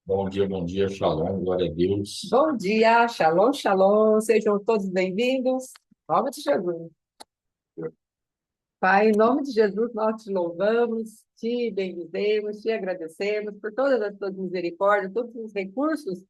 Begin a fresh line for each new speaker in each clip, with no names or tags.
Bom dia, Shalom, glória a Deus.
Bom dia, shalom, shalom, sejam todos bem-vindos. Em nome de Jesus. Pai, em nome de Jesus, nós te louvamos, te bendizemos, te agradecemos por todas as tuas misericórdias, todos os recursos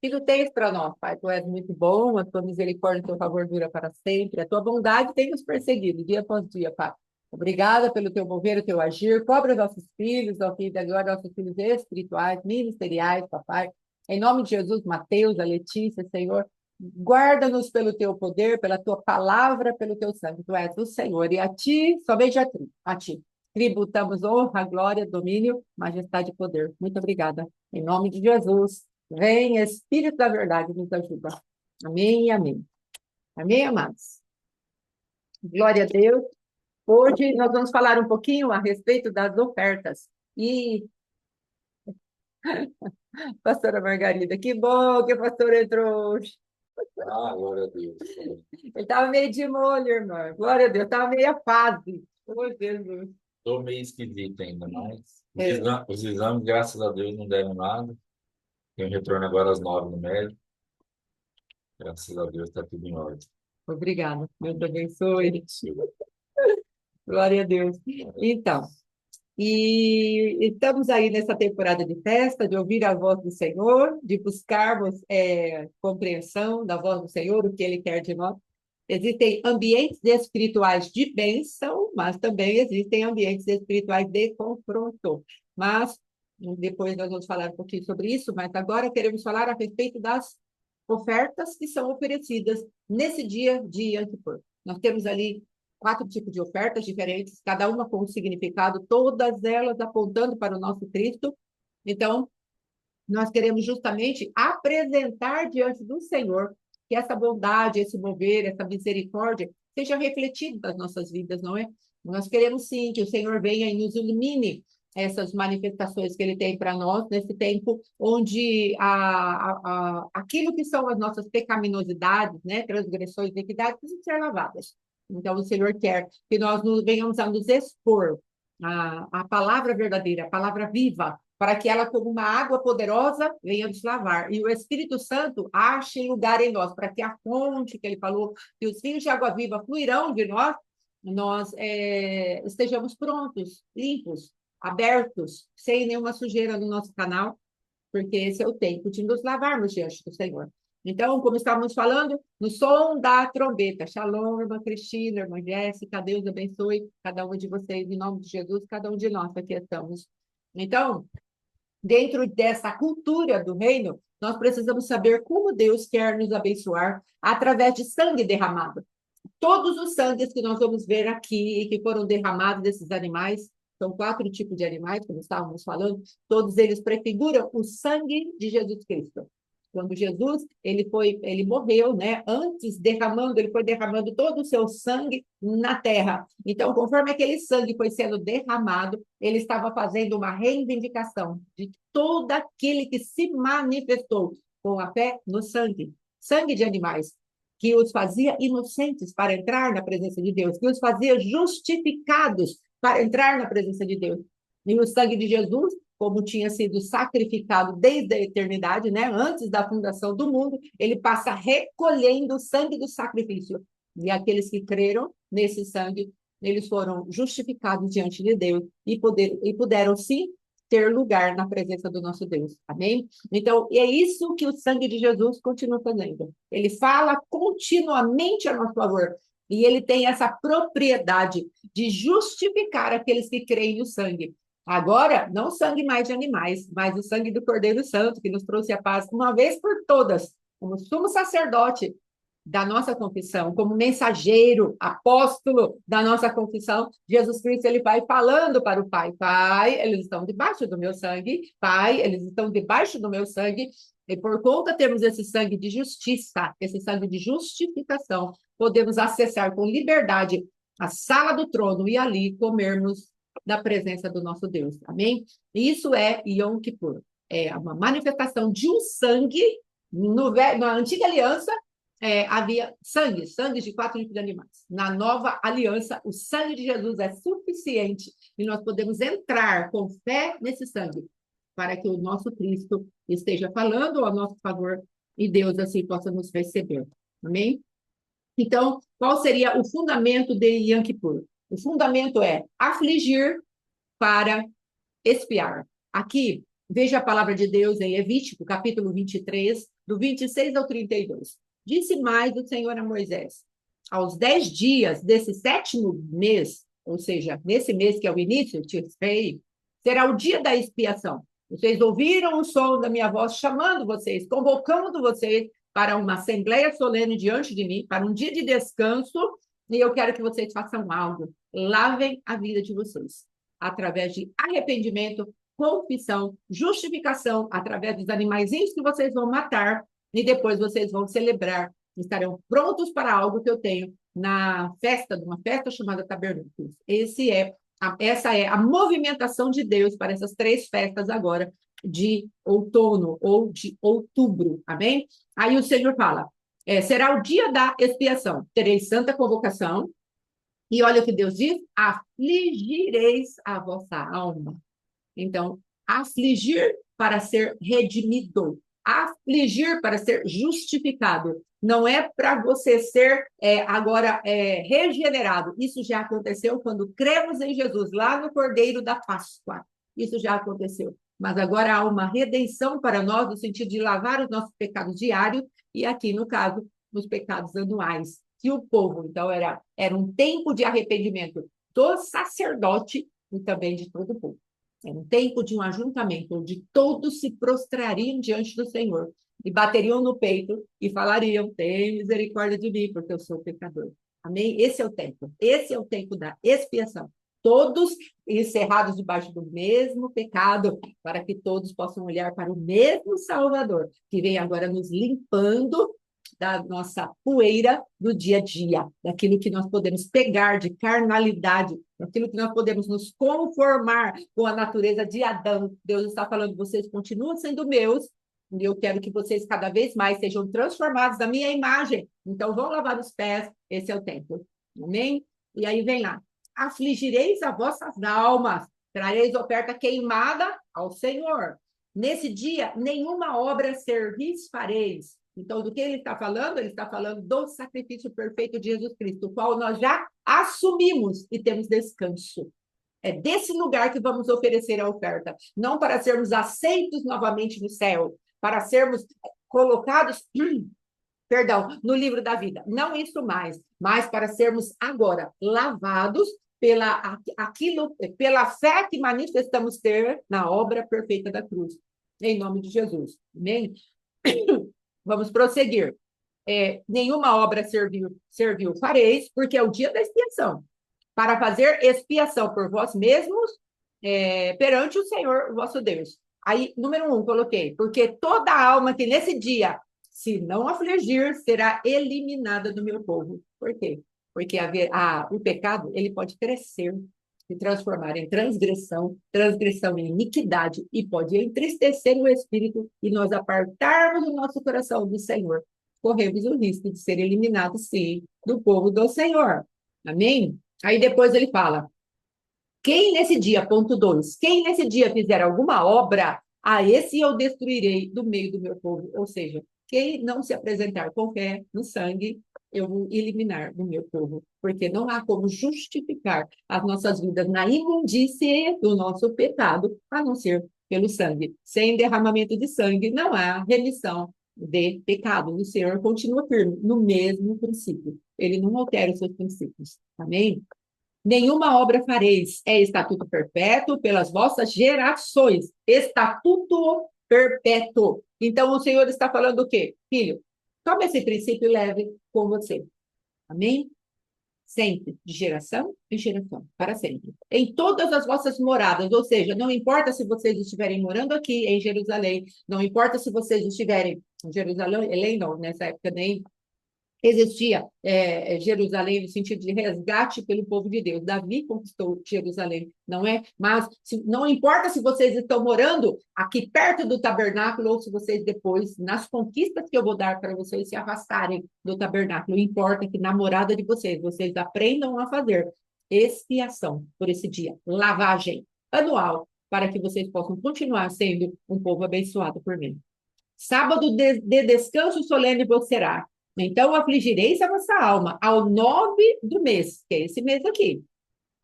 que tu tens para nós, Pai. Tu és muito bom, a tua misericórdia e o teu favor dura para sempre. A tua bondade tem nos perseguido dia após dia, Pai. Obrigada pelo teu mover, o teu agir. Cobre os nossos filhos, ó Filho da Glória, nossos filhos espirituais, ministeriais, papai. Em nome de Jesus, Mateus, a Letícia, Senhor, guarda-nos pelo teu poder, pela tua palavra, pelo teu sangue. Tu és o Senhor. E a ti, somente a ti. Tributamos honra, glória, domínio, majestade e poder. Muito obrigada. Em nome de Jesus. Vem, Espírito da Verdade, nos ajuda. Amém e amém. Amém, amados? Glória a Deus. Hoje nós vamos falar um pouquinho a respeito das ofertas. E, pastora Margarida, que bom que o pastor entrou hoje.
Glória a Deus.
Ele estava meio de molho, irmão. Glória a Deus, estava meio a fase. Oh, Jesus.
Estou meio esquisito ainda, mas
É,
os exames, graças a Deus, não deram nada. Tenho retorno agora às 9 no médico. Graças a Deus, está tudo em ordem.
obrigada. Deus te abençoe.
Sim.
Glória a Deus. Então, e estamos aí nessa temporada de festa, de ouvir a voz do Senhor, de buscarmos compreensão da voz do Senhor, o que Ele quer de nós. Existem ambientes espirituais de bênção, mas também existem ambientes espirituais de confronto. Mas depois nós vamos falar um pouquinho sobre isso, mas agora queremos falar a respeito das ofertas que são oferecidas nesse dia de Yom Kippur. Nós temos ali 4 tipos de ofertas diferentes, cada uma com um significado, todas elas apontando para o nosso Cristo. Então, nós queremos justamente apresentar diante do Senhor que essa bondade, esse mover, essa misericórdia seja refletida nas nossas vidas, não é? Nós queremos sim que o Senhor venha e nos ilumine essas manifestações que Ele tem para nós nesse tempo onde aquilo que são as nossas pecaminosidades, né, transgressões, iniquidades, precisam ser lavadas. Então, o Senhor quer que nós venhamos a nos expor a palavra verdadeira, a palavra viva, para que ela, como uma água poderosa, venha nos lavar. E o Espírito Santo ache lugar em nós, para que a fonte que ele falou, que os rios de água viva fluirão de nós, nós estejamos prontos, limpos, abertos, sem nenhuma sujeira no nosso canal, porque esse é o tempo de nos lavarmos diante do Senhor. Então, como estávamos falando, no som da trombeta. Shalom, irmã Cristina, irmã Jéssica, Deus abençoe cada uma de vocês, em nome de Jesus, cada um de nós aqui estamos. Então, dentro dessa cultura do reino, nós precisamos saber como Deus quer nos abençoar através de sangue derramado. Todos os sangues que nós vamos ver aqui, que foram derramados desses animais, são 4 tipos de animais, como estávamos falando, todos eles prefiguram o sangue de Jesus Cristo. Quando Jesus, ele morreu, né? Antes derramando, ele foi derramando todo o seu sangue na terra. Então, conforme aquele sangue foi sendo derramado, ele estava fazendo uma reivindicação de todo aquele que se manifestou com a fé no sangue, sangue de animais, que os fazia inocentes para entrar na presença de Deus, que os fazia justificados para entrar na presença de Deus. E o sangue de Jesus, como tinha sido sacrificado desde a eternidade, né, antes da fundação do mundo, ele passa recolhendo o sangue do sacrifício. E aqueles que creram nesse sangue, eles foram justificados diante de Deus e puderam, sim, ter lugar na presença do nosso Deus. Amém? Então, é isso que o sangue de Jesus continua fazendo. Ele fala continuamente a nosso favor. E ele tem essa propriedade de justificar aqueles que creem no sangue. Agora, não sangue mais de animais, mas o sangue do Cordeiro Santo, que nos trouxe a paz uma vez por todas, como sumo sacerdote da nossa confissão, como mensageiro, apóstolo da nossa confissão, Jesus Cristo, ele vai falando para o Pai: Pai, eles estão debaixo do meu sangue, Pai, eles estão debaixo do meu sangue, e por conta termos esse sangue de justiça, esse sangue de justificação, podemos acessar com liberdade a sala do trono e ali comermos da presença do nosso Deus. Amém? Isso é Yom Kippur. É uma manifestação de um sangue na antiga aliança. Havia sangue de 4 tipos de animais. Na nova aliança, o sangue de Jesus é suficiente e nós podemos entrar com fé nesse sangue para que o nosso Cristo esteja falando ao nosso favor e Deus assim possa nos receber. Amém? Então, qual seria o fundamento de Yom Kippur? O fundamento é afligir para expiar. Aqui, veja a palavra de Deus em Levítico, capítulo 23, do 26 ao 32. Disse mais o Senhor a Moisés: aos 10 dias desse sétimo mês, ou seja, nesse mês que é o início, Tisrei, será o dia da expiação. Vocês ouviram o som da minha voz chamando vocês, convocando vocês para uma assembleia solene diante de mim, para um dia de descanso, e eu quero que vocês façam algo. Lavem a vida de vocês através de arrependimento, confissão, justificação, através dos animaizinhos que vocês vão matar, e depois vocês vão celebrar, estarão prontos para algo que eu tenho na festa, uma festa chamada Tabernáculos. Essa é a movimentação de Deus para essas 3 festas agora, de outono ou de outubro, amém? Aí o Senhor fala, será o dia da expiação, tereis santa convocação, e olha o que Deus diz: afligireis a vossa alma. Então, afligir para ser redimido, afligir para ser justificado. Não é para você ser agora regenerado. Isso já aconteceu quando cremos em Jesus, lá no Cordeiro da Páscoa. Isso já aconteceu. Mas agora há uma redenção para nós, no sentido de lavar os nossos pecados diários, e aqui, no caso, os pecados anuais. Que o povo, então, era um tempo de arrependimento do sacerdote e também de todo o povo. Era um tempo de um ajuntamento, onde todos se prostrariam diante do Senhor e bateriam no peito e falariam: tem misericórdia de mim, porque eu sou pecador. Amém? Esse é o tempo. Esse é o tempo da expiação. Todos encerrados debaixo do mesmo pecado, para que todos possam olhar para o mesmo Salvador, que vem agora nos limpando da nossa poeira do dia a dia, daquilo que nós podemos pegar de carnalidade, daquilo que nós podemos nos conformar com a natureza de Adão. Deus está falando: vocês continuam sendo meus, e eu quero que vocês cada vez mais sejam transformados na minha imagem. Então, vão lavar os pés, esse é o tempo. Amém? E aí vem lá: afligireis as vossas almas, trareis oferta queimada ao Senhor. Nesse dia, nenhuma obra servis fareis. Então, do que ele está falando? Ele está falando do sacrifício perfeito de Jesus Cristo, o qual nós já assumimos e temos descanso. É desse lugar que vamos oferecer a oferta, não para sermos aceitos novamente no céu, para sermos colocados, perdão, no livro da vida. Não isso mais, mas para sermos agora lavados pela fé que manifestamos ter na obra perfeita da cruz. Em nome de Jesus. Amém? Vamos prosseguir. Nenhuma obra serviu fareis, porque é o dia da expiação, para fazer expiação por vós mesmos perante o Senhor, vosso Deus. Aí, número 1, coloquei: porque toda alma que nesse dia se não afligir será eliminada do meu povo. Por quê? Porque o pecado, ele pode crescer, se transformar em transgressão, transgressão em iniquidade, e pode entristecer o espírito e nós apartarmos o nosso coração do Senhor. Corremos o risco de ser eliminados, sim, do povo do Senhor. Amém? Aí depois ele fala: quem nesse dia, ponto 2, quem nesse dia fizer alguma obra, a esse eu destruirei do meio do meu povo. Ou seja, quem não se apresentar com fé no sangue, eu vou eliminar do meu povo, porque não há como justificar as nossas vidas na imundície do nosso pecado, a não ser pelo sangue. Sem derramamento de sangue, não há remissão de pecado. O Senhor continua firme no mesmo princípio. Ele não altera os seus princípios. Amém? Nenhuma obra fareis, é estatuto perpétuo pelas vossas gerações. Estatuto perpétuo. Então, o Senhor está falando o quê? Filho, tome esse princípio e leve com você. Amém? Sempre, de geração em geração, para sempre. Em todas as vossas moradas, ou seja, não importa se vocês estiverem morando aqui em Jerusalém, não importa se vocês estiverem em Jerusalém, não, nessa época nem existia Jerusalém no sentido de resgate pelo povo de Deus. Davi conquistou Jerusalém, não é? Mas não importa se vocês estão morando aqui perto do tabernáculo ou se vocês depois, nas conquistas que eu vou dar para vocês, se afastarem do tabernáculo. Importa que na morada de vocês aprendam a fazer expiação por esse dia, lavagem anual para que vocês possam continuar sendo um povo abençoado por mim. Sábado de descanso solene vos será. Então afligireis a vossa alma ao 9 do mês, que é esse mês aqui,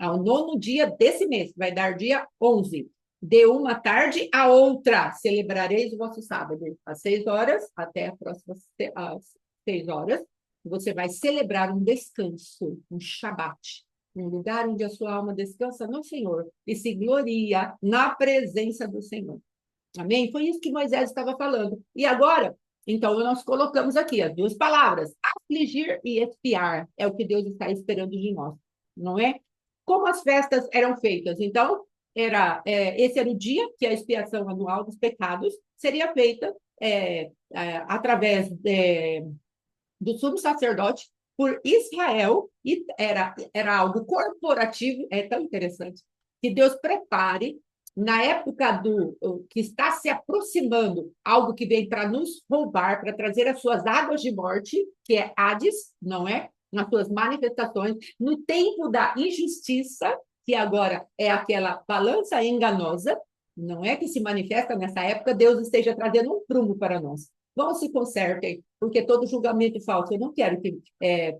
ao 9º dia desse mês, vai dar dia 11. De uma tarde a outra, celebrareis o vosso sábado, às 6 horas, até a próxima às 6 horas, você vai celebrar um descanso, um Shabat, um lugar onde a sua alma descansa no Senhor e se gloria na presença do Senhor. Amém? Foi isso que Moisés estava falando. E agora, então, nós colocamos aqui as duas palavras, afligir e expiar, é o que Deus está esperando de nós, não é? Como as festas eram feitas? Então, esse era o dia que a expiação anual dos pecados seria feita através do sumo sacerdote por Israel, e era algo corporativo, é tão interessante, que Deus prepare, na época que está se aproximando, algo que vem para nos roubar, para trazer as suas águas de morte, que é Hades, não é? Nas suas manifestações, no tempo da injustiça, que agora é aquela balança enganosa, não é que se manifesta nessa época, Deus esteja trazendo um prumo para nós. Não se consertem, porque todo julgamento falso, eu não quero que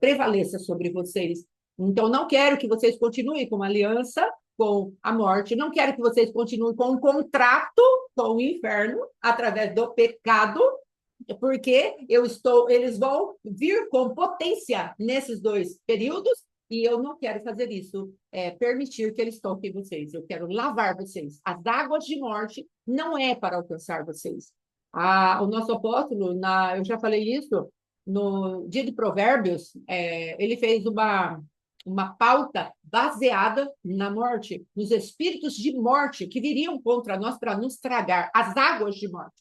prevaleça sobre vocês. Então, não quero que vocês continuem com uma aliança com a morte, não quero que vocês continuem com um contrato com o inferno, através do pecado, porque eles vão vir com potência nesses 2 períodos, e eu não quero fazer isso, permitir que eles toquem vocês. Eu quero lavar vocês. As águas de morte não é para alcançar vocês. O nosso apóstolo, eu já falei isso, no dia de Provérbios, ele fez uma pauta baseada na morte, nos espíritos de morte que viriam contra nós para nos tragar, as águas de morte.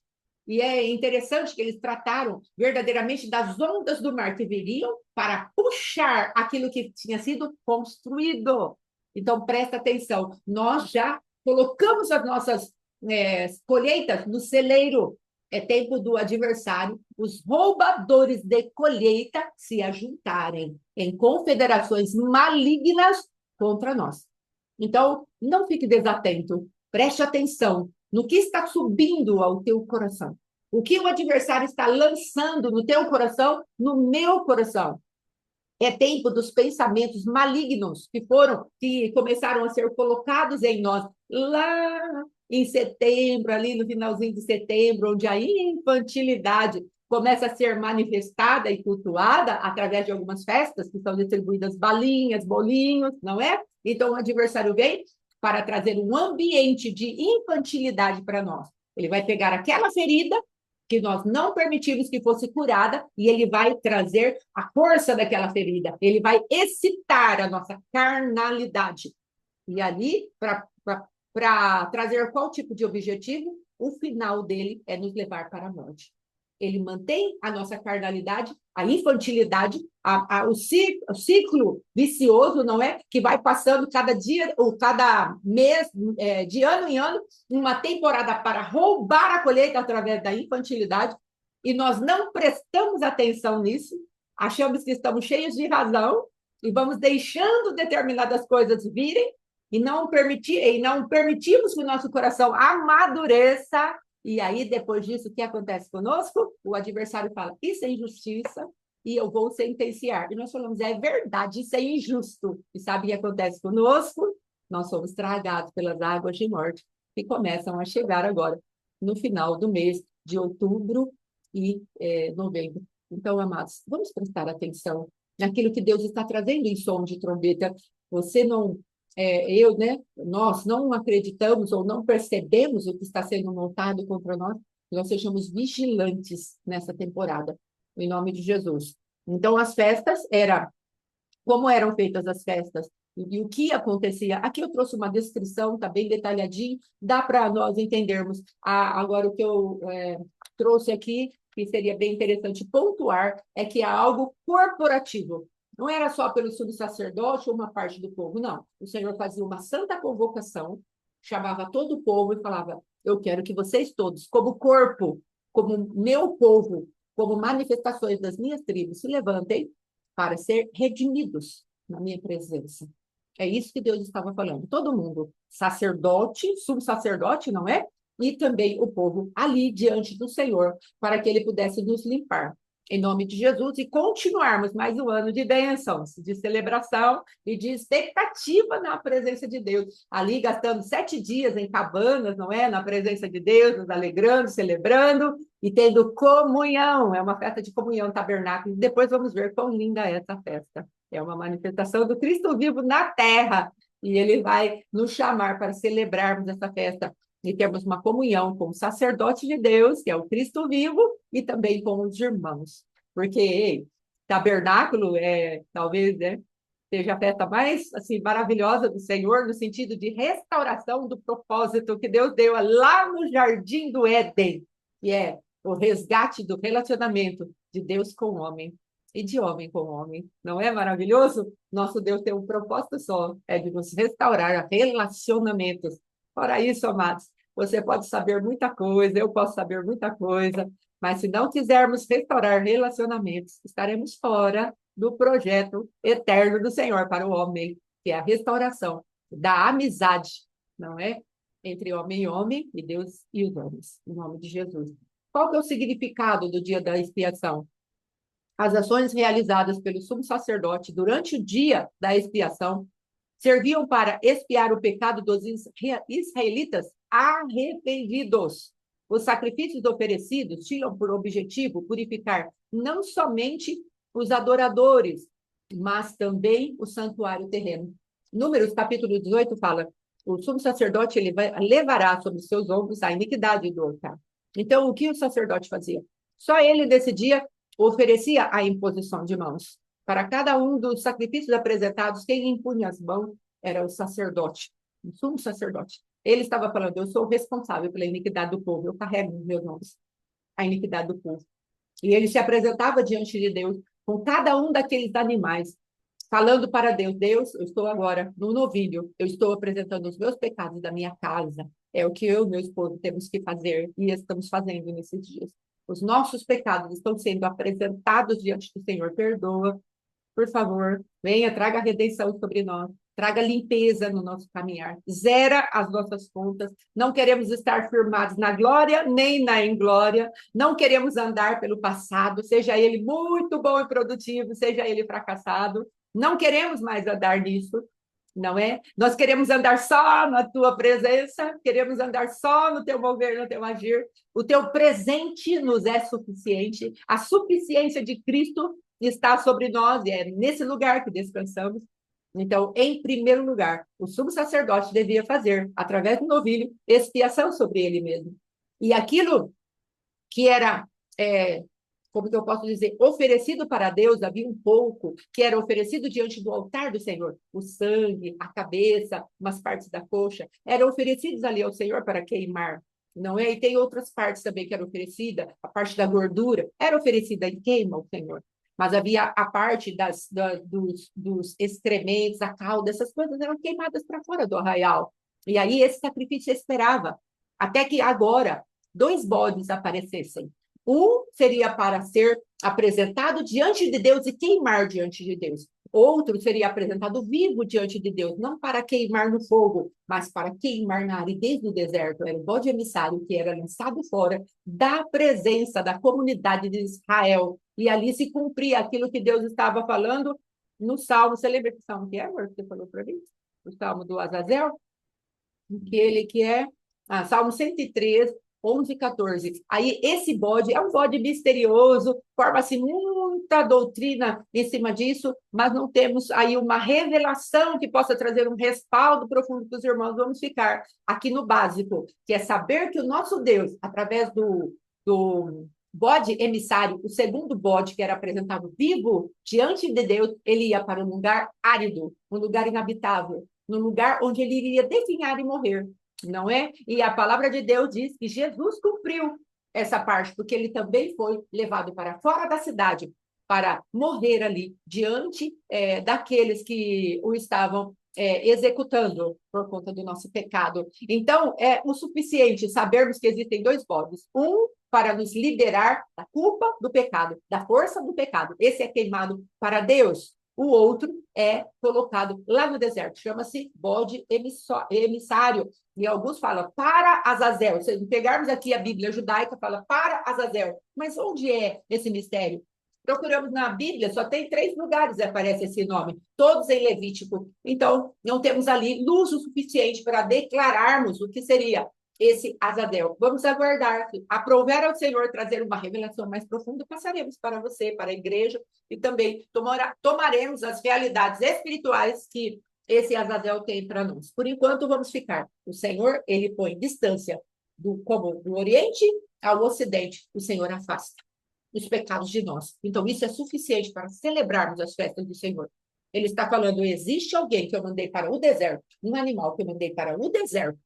E é interessante que eles trataram verdadeiramente das ondas do mar que viriam para puxar aquilo que tinha sido construído. Então, presta atenção, nós já colocamos as nossas colheitas no celeiro. É tempo do adversário, os roubadores de colheita se ajuntarem em confederações malignas contra nós. Então, não fique desatento, preste atenção no que está subindo ao teu coração. O que o adversário está lançando no teu coração, no meu coração. É tempo dos pensamentos malignos que começaram a ser colocados em nós lá em setembro, ali no finalzinho de setembro, onde a infantilidade começa a ser manifestada e cultuada através de algumas festas que são distribuídas balinhas, bolinhos, não é? Então o adversário vem para trazer um ambiente de infantilidade para nós. Ele vai pegar aquela ferida que nós não permitimos que fosse curada, e ele vai trazer a força daquela ferida, ele vai excitar a nossa carnalidade. E ali, para trazer qual tipo de objetivo? O final dele é nos levar para a morte. Ele mantém a nossa carnalidade, a infantilidade, o ciclo vicioso, não é? Que vai passando cada dia ou cada mês, de ano em ano, uma temporada para roubar a colheita através da infantilidade, e nós não prestamos atenção nisso, achamos que estamos cheios de razão e vamos deixando determinadas coisas virem e não permitimos que o nosso coração amadureça. E aí, depois disso, o que acontece conosco? O adversário fala, isso é injustiça, e eu vou sentenciar. E nós falamos, é verdade, isso é injusto. E sabe o que acontece conosco? Nós somos tragados pelas águas de morte, que começam a chegar agora, no final do mês de outubro e novembro. Então, amados, vamos prestar atenção naquilo que Deus está trazendo em som de trombeta. Você não né? Nós não acreditamos ou não percebemos o que está sendo montado contra nós sejamos vigilantes nessa temporada, em nome de Jesus. Então, as festas como eram feitas as festas e o que acontecia. Aqui eu trouxe uma descrição, está bem detalhadinho, dá para nós entendermos. Agora, o que eu trouxe aqui, que seria bem interessante pontuar, é que há algo corporativo. Não era só pelo subsacerdote ou uma parte do povo, não. O Senhor fazia uma santa convocação, chamava todo o povo e falava, eu quero que vocês todos, como corpo, como meu povo, como manifestações das minhas tribos, se levantem para ser redimidos na minha presença. É isso que Deus estava falando. Todo mundo, sacerdote, sumo sacerdote, não é? E também o povo ali diante do Senhor, para que ele pudesse nos limpar. Em nome de Jesus, e continuarmos mais um ano de bênçãos, de celebração e de expectativa na presença de Deus. Ali gastando 7 dias em cabanas, não é? Na presença de Deus, nos alegrando, celebrando e tendo comunhão. É uma festa de comunhão, tabernáculo. E depois vamos ver quão linda é essa festa. É uma manifestação do Cristo vivo na terra. E ele vai nos chamar para celebrarmos essa festa e termos uma comunhão com o sacerdote de Deus, que é o Cristo vivo, e também com os irmãos. Porque ei, tabernáculo é, talvez, né, seja a festa mais assim, maravilhosa do Senhor, no sentido de restauração do propósito que Deus deu lá no Jardim do Éden, que é o resgate do relacionamento de Deus com o homem e de homem com homem. Não é maravilhoso? Nosso Deus tem um propósito só, é de nos restaurar relacionamentos. Fora isso, amados, você pode saber muita coisa, eu posso saber muita coisa, mas se não quisermos restaurar relacionamentos, estaremos fora do projeto eterno do Senhor para o homem, que é a restauração da amizade, não é? Entre homem e homem, e Deus e os homens, em nome de Jesus. Qual que é o significado do dia da expiação? As ações realizadas pelo sumo sacerdote durante o dia da expiação serviam para expiar o pecado dos israelitas arrependidos. Os sacrifícios oferecidos tinham por objetivo purificar não somente os adoradores, mas também o santuário terreno. Números, capítulo 18, fala: o sumo sacerdote levará sobre seus ombros a iniquidade do altar. Então, o que o sacerdote fazia? Só ele, nesse dia, oferecia a imposição de mãos. Para cada um dos sacrifícios apresentados, quem impunha as mãos era o sacerdote, o sumo sacerdote. Ele estava falando: eu sou responsável pela iniquidade do povo, eu carrego nos meus ombros a iniquidade do povo. E ele se apresentava diante de Deus com cada um daqueles animais, falando para Deus: Deus, eu estou agora no novilho, eu estou apresentando os meus pecados da minha casa. É o que eu e meu esposo temos que fazer e estamos fazendo nesses dias. Os nossos pecados estão sendo apresentados diante do Senhor. Perdoa, por favor, venha, traga redenção sobre nós, traga limpeza no nosso caminhar, zera as nossas contas. Não queremos estar firmados na glória nem na inglória, não queremos andar pelo passado, seja ele muito bom e produtivo, seja ele fracassado. Não queremos mais andar nisso, não é? Nós queremos andar só na tua presença, queremos andar só no teu mover, no teu agir. O teu presente nos é suficiente, a suficiência de Cristo está sobre nós, e é nesse lugar que descansamos. Então, em primeiro lugar, o sumo sacerdote devia fazer, através do novilho, expiação sobre ele mesmo. E aquilo que era, como que eu posso dizer, oferecido para Deus, havia um pouco que era oferecido diante do altar do Senhor. O sangue, a cabeça, umas partes da coxa, eram oferecidos ali ao Senhor para queimar. Não é? E tem outras partes também que eram oferecidas, a parte da gordura era oferecida em queima ao Senhor. Mas havia a parte dos excrementos, a cauda, essas coisas eram queimadas para fora do arraial. E aí esse sacrifício esperava, até que agora 2 bodes aparecessem. Um seria para ser apresentado diante de Deus e queimar diante de Deus. Outro seria apresentado vivo diante de Deus, não para queimar no fogo, mas para queimar na aridez do deserto. Era o bode emissário que era lançado fora da presença da comunidade de Israel. E ali se cumpria aquilo que Deus estava falando no Salmo. Você lembra que Salmo que é, amor, que você falou para mim? O Salmo do Azazel? Aquele que é Salmo 103, 11 e 14. Aí esse bode é um bode misterioso, forma-se muita doutrina em cima disso, mas não temos aí uma revelação que possa trazer um respaldo profundo para os irmãos. Vamos ficar aqui no básico, que é saber que o nosso Deus, através do bode emissário, o segundo bode que era apresentado vivo diante de Deus, ele ia para um lugar árido, um lugar inabitável, no lugar onde ele iria definhar e morrer, não é? E a palavra de Deus diz que Jesus cumpriu essa parte, porque ele também foi levado para fora da cidade para morrer ali, diante daqueles que o estavam executando por conta do nosso pecado. Então, é o suficiente sabermos que existem 2 bodes. Um para nos liberar da culpa do pecado, da força do pecado. Esse é queimado para Deus. O outro é colocado lá no deserto, chama-se bode emissário. E alguns falam para Azazel. Se pegarmos aqui a Bíblia judaica, fala para Azazel. Mas onde é esse mistério? Procuramos na Bíblia, só tem 3 lugares aparece esse nome, todos em Levítico. Então, não temos ali luz o suficiente para declararmos o que seria esse Azazel. Vamos aguardar. Se aprouver ao Senhor trazer uma revelação mais profunda, passaremos para você, para a igreja, e também tomaremos as realidades espirituais que esse Azazel tem para nós. Por enquanto, vamos ficar. O Senhor, ele põe distância como do Oriente ao Ocidente, o Senhor afasta os pecados de nós. Então, isso é suficiente para celebrarmos as festas do Senhor. Ele está falando, existe alguém que eu mandei para o deserto, um animal que eu mandei para o deserto,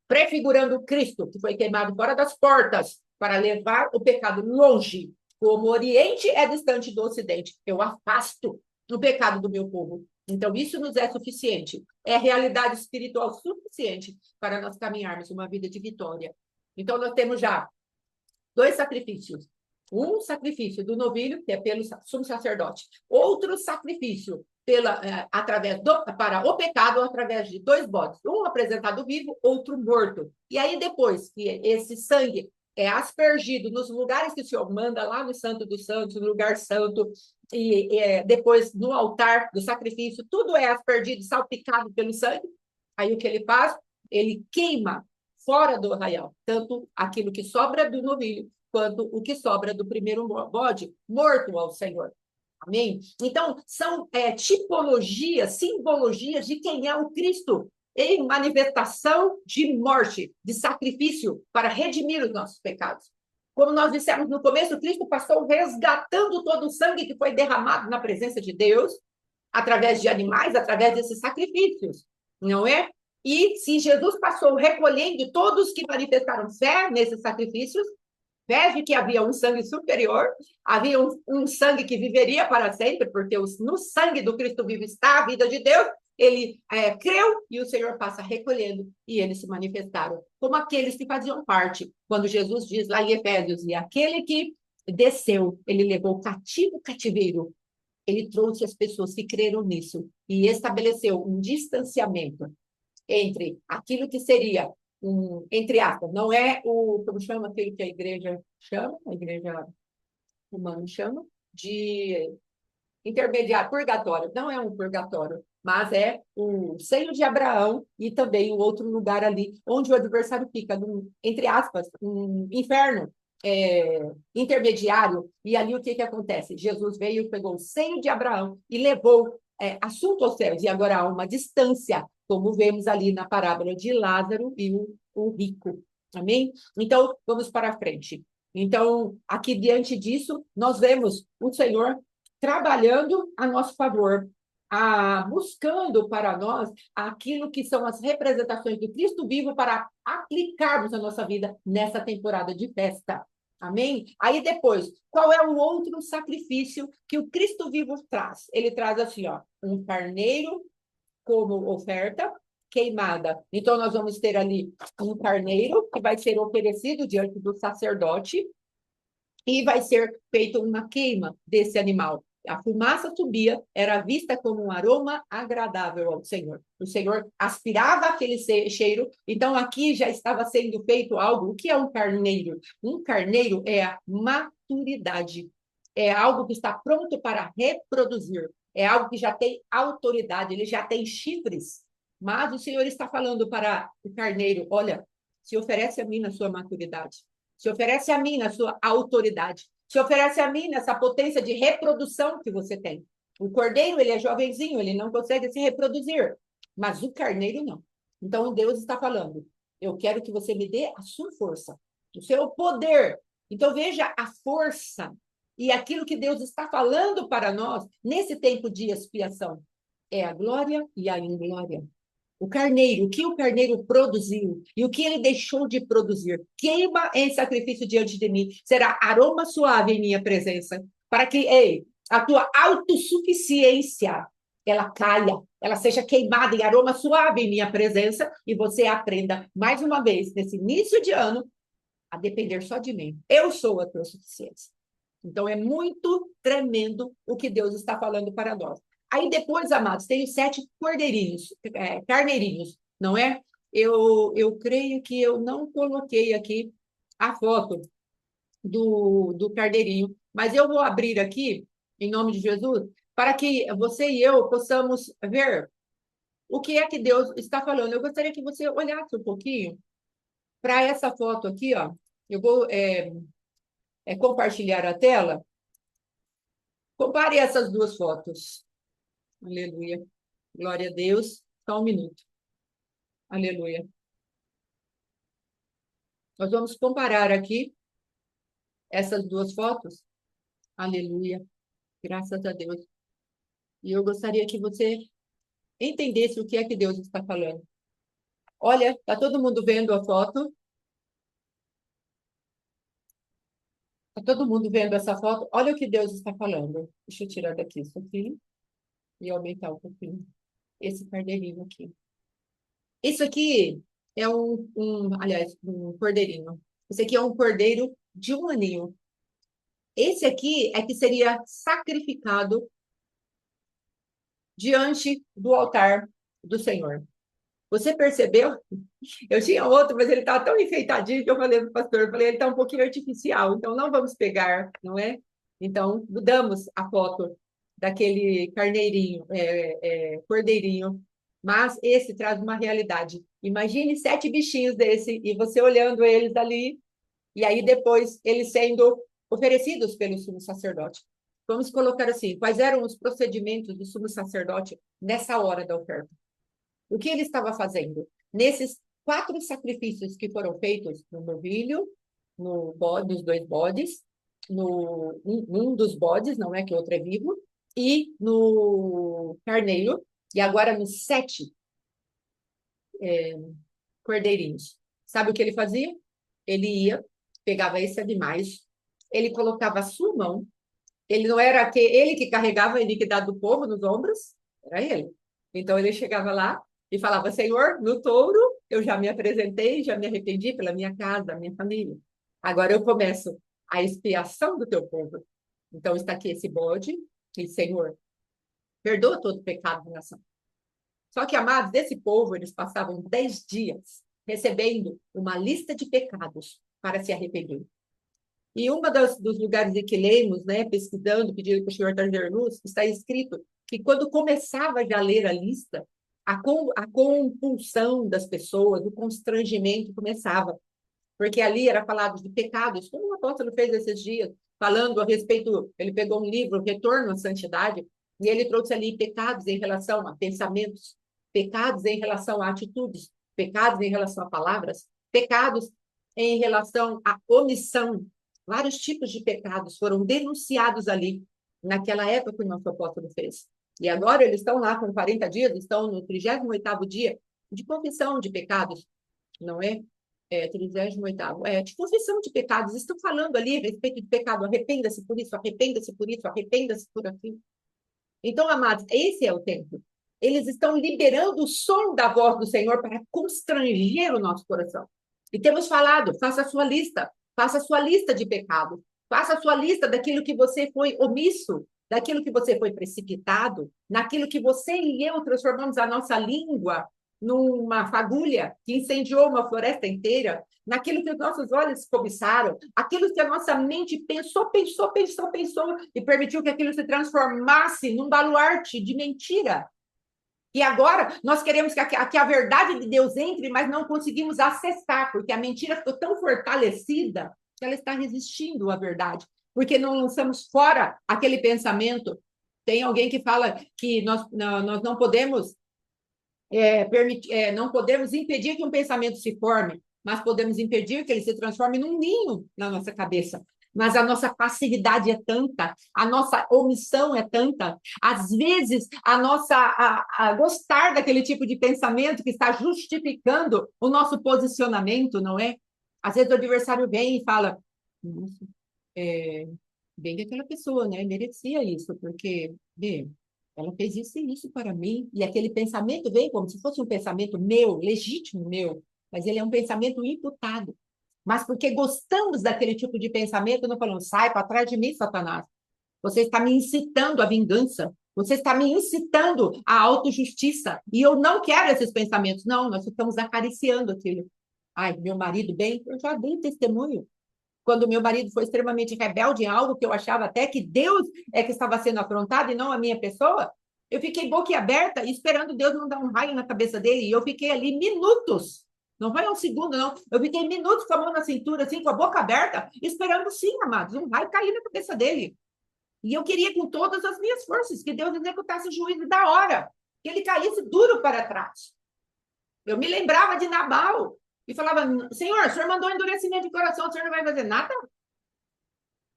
prefigurando Cristo, que foi queimado fora das portas, para levar o pecado longe. Como o Oriente é distante do Ocidente, eu afasto o pecado do meu povo. Então, isso nos é suficiente. É realidade espiritual suficiente para nós caminharmos uma vida de vitória. Então, nós temos já 2 sacrifícios. Um sacrifício do novilho, que é pelo sumo sacerdote. Outro sacrifício para o pecado através de 2 bodes. Um apresentado vivo, outro morto. E aí, depois que esse sangue é aspergido nos lugares que o Senhor manda, lá no Santo dos Santos, no lugar santo, e depois no altar do sacrifício, tudo é aspergido, salpicado pelo sangue. Aí o que ele faz? Ele queima fora do arraial, tanto aquilo que sobra do novilho, quanto o que sobra do primeiro bode, morto ao Senhor. Amém? Então, são tipologias, simbologias de quem é o Cristo, em manifestação de morte, de sacrifício, para redimir os nossos pecados. Como nós dissemos no começo, Cristo passou resgatando todo o sangue que foi derramado na presença de Deus, através de animais, através desses sacrifícios, não é? E se Jesus passou recolhendo todos que manifestaram fé nesses sacrifícios, fé de que havia um sangue superior, havia um sangue que viveria para sempre, porque no sangue do Cristo vivo está a vida de Deus, ele creu e o Senhor passa recolhendo e eles se manifestaram como aqueles que faziam parte. Quando Jesus diz lá em Efésios, e aquele que desceu, ele levou cativo o cativeiro, ele trouxe as pessoas que creram nisso e estabeleceu um distanciamento entre aquilo que seria entre aspas, não é como chama aquilo que a igreja humana chama, de intermediário, purgatório. Não é um purgatório, mas é o seio de Abraão e também o outro lugar ali, onde o adversário fica, entre aspas, um inferno intermediário. E ali o que acontece? Jesus veio, pegou o seio de Abraão e levou assunto aos céus. E agora há uma distância, como vemos ali na parábola de Lázaro e o rico. Amém? Então, vamos para frente. Então, aqui diante disso, nós vemos o Senhor trabalhando a nosso favor, buscando para nós aquilo que são as representações do Cristo vivo para aplicarmos na nossa vida nessa temporada de festa. Amém? Aí depois, qual é o outro sacrifício que o Cristo vivo traz? Ele traz assim, ó, um carneiro como oferta queimada. Então, nós vamos ter ali um carneiro que vai ser oferecido diante do sacerdote e vai ser feita uma queima desse animal. A fumaça subia, era vista como um aroma agradável ao Senhor. O Senhor aspirava aquele cheiro, então aqui já estava sendo feito algo. O que é um carneiro? Um carneiro é a maturidade, é algo que está pronto para reproduzir, é algo que já tem autoridade, ele já tem chifres. Mas o Senhor está falando para o carneiro: olha, se oferece a mim na sua maturidade, se oferece a mim na sua autoridade, se oferece a mim nessa potência de reprodução que você tem. O cordeiro, ele é jovenzinho, ele não consegue se reproduzir, mas o carneiro não. Então, Deus está falando: eu quero que você me dê a sua força, o seu poder. Então, veja a força e aquilo que Deus está falando para nós nesse tempo de expiação. É a glória e a inglória. O carneiro, o que o carneiro produziu e o que ele deixou de produzir, queima em sacrifício diante de mim, será aroma suave em minha presença, para que, a tua autossuficiência, ela caia, ela seja queimada em aroma suave em minha presença e você aprenda, mais uma vez, nesse início de ano, a depender só de mim. Eu sou a tua suficiência. Então, é muito tremendo o que Deus está falando para nós. Aí depois, amados, tem os 7 cordeirinhos, carneirinhos, não é? Eu creio que eu não coloquei aqui a foto do cardeirinho, mas eu vou abrir aqui, em nome de Jesus, para que você e eu possamos ver o que é que Deus está falando. Eu gostaria que você olhasse um pouquinho para essa foto aqui, ó. Eu vou compartilhar a tela. Compare essas duas fotos. Aleluia. Glória a Deus. Só um minuto. Aleluia. Nós vamos comparar aqui essas duas fotos. Aleluia. Graças a Deus. E eu gostaria que você entendesse o que é que Deus está falando. Olha, está todo mundo vendo a foto? Está todo mundo vendo essa foto? Olha o que Deus está falando. Deixa eu tirar daqui isso aqui e aumentar um pouquinho. Esse cordeirinho aqui. Isso aqui é aliás, um cordeirinho. Esse aqui é um cordeiro de 1 aninho. Esse aqui é que seria sacrificado diante do altar do Senhor. Você percebeu? Eu tinha outro, mas ele estava tão enfeitadinho que eu falei para o pastor, eu falei, ele está um pouquinho artificial, então não vamos pegar, não é? Então, mudamos a foto daquele carneirinho, cordeirinho, mas esse traz uma realidade. Imagine 7 bichinhos desse, e você olhando eles ali, e aí depois eles sendo oferecidos pelo sumo sacerdote. Vamos colocar assim, quais eram os procedimentos do sumo sacerdote nessa hora da oferta? O que ele estava fazendo? Nesses 4 sacrifícios que foram feitos no novilho, no bode, nos 2 bodes, um dos bodes, não é que o outro é vivo, e no carneiro, e agora nos 7 cordeirinhos. Sabe o que ele fazia? Ele ia, pegava esses animais, ele colocava a sua mão, ele não era ele que carregava a iniquidade do povo nos ombros, era ele. Então ele chegava lá e falava: Senhor, no touro eu já me apresentei, já me arrependi pela minha casa, minha família. Agora eu começo a expiação do teu povo. Então está aqui esse bode, e Senhor, perdoa todo o pecado da nação. Só que, amados, desse povo, eles passavam 10 dias recebendo uma lista de pecados para se arrepender. E dos lugares em que lemos, né, pesquisando, pedindo para o senhor trazer luz, está escrito que quando começava já a ler a lista, a compulsão das pessoas, o constrangimento começava. Porque ali era falado de pecados, como o apóstolo fez esses dias, falando a respeito, ele pegou um livro, Retorno à Santidade, e ele trouxe ali pecados em relação a pensamentos, pecados em relação a atitudes, pecados em relação a palavras, pecados em relação à omissão. Vários tipos de pecados foram denunciados ali, naquela época que o nosso apóstolo fez. E agora eles estão lá com 40 dias, estão no 38º dia de confissão de pecados, não é? 38º, de confissão de pecados. Estão falando ali a respeito de pecado. Arrependa-se por isso, arrependa-se por isso, arrependa-se por aquilo. Então, amados, esse é o tempo. Eles estão liberando o som da voz do Senhor para constranger o nosso coração. E temos falado, faça a sua lista de pecados, faça a sua lista daquilo que você foi omisso, daquilo que você foi precipitado, naquilo que você e eu transformamos a nossa língua numa fagulha que incendiou uma floresta inteira, naquilo que os nossos olhos cobiçaram, aquilo que a nossa mente pensou e permitiu que aquilo se transformasse num baluarte de mentira. E agora nós queremos que a verdade de Deus entre, mas não conseguimos acessar, porque a mentira ficou tão fortalecida que ela está resistindo à verdade, porque não lançamos fora aquele pensamento. Tem alguém que fala que nós não podemos não podemos impedir que um pensamento se forme, mas podemos impedir que ele se transforme num ninho na nossa cabeça. Mas a nossa passividade é tanta, a nossa omissão é tanta, às vezes a nossa a gostar daquele tipo de pensamento que está justificando o nosso posicionamento, não é? Às vezes o adversário vem e fala: nossa, bem que aquela pessoa, né, merecia isso, porque, bem, ela fez isso e isso para mim, e aquele pensamento vem como se fosse um pensamento meu, legítimo meu, mas ele é um pensamento imputado. Mas porque gostamos daquele tipo de pensamento, não falamos: sai para trás de mim, Satanás. Você está me incitando à vingança. Você está me incitando à autojustiça. E eu não quero esses pensamentos. Não, nós estamos acariciando aquilo. Ai, meu marido bem, eu já dei testemunho. Quando meu marido foi extremamente rebelde em algo que eu achava até que Deus é que estava sendo afrontado e não a minha pessoa, eu fiquei boquiaberta esperando Deus mandar um raio na cabeça dele. E eu fiquei ali minutos. Não foi um segundo, não. Eu fiquei minutos com a mão na cintura, assim, com a boca aberta, esperando sim, amados, um raio cair na cabeça dele. E eu queria com todas as minhas forças que Deus executasse o juízo da hora, que ele caísse duro para trás. Eu me lembrava de Nabal e falava: Senhor, o senhor mandou endurecimento de coração, o senhor não vai fazer nada?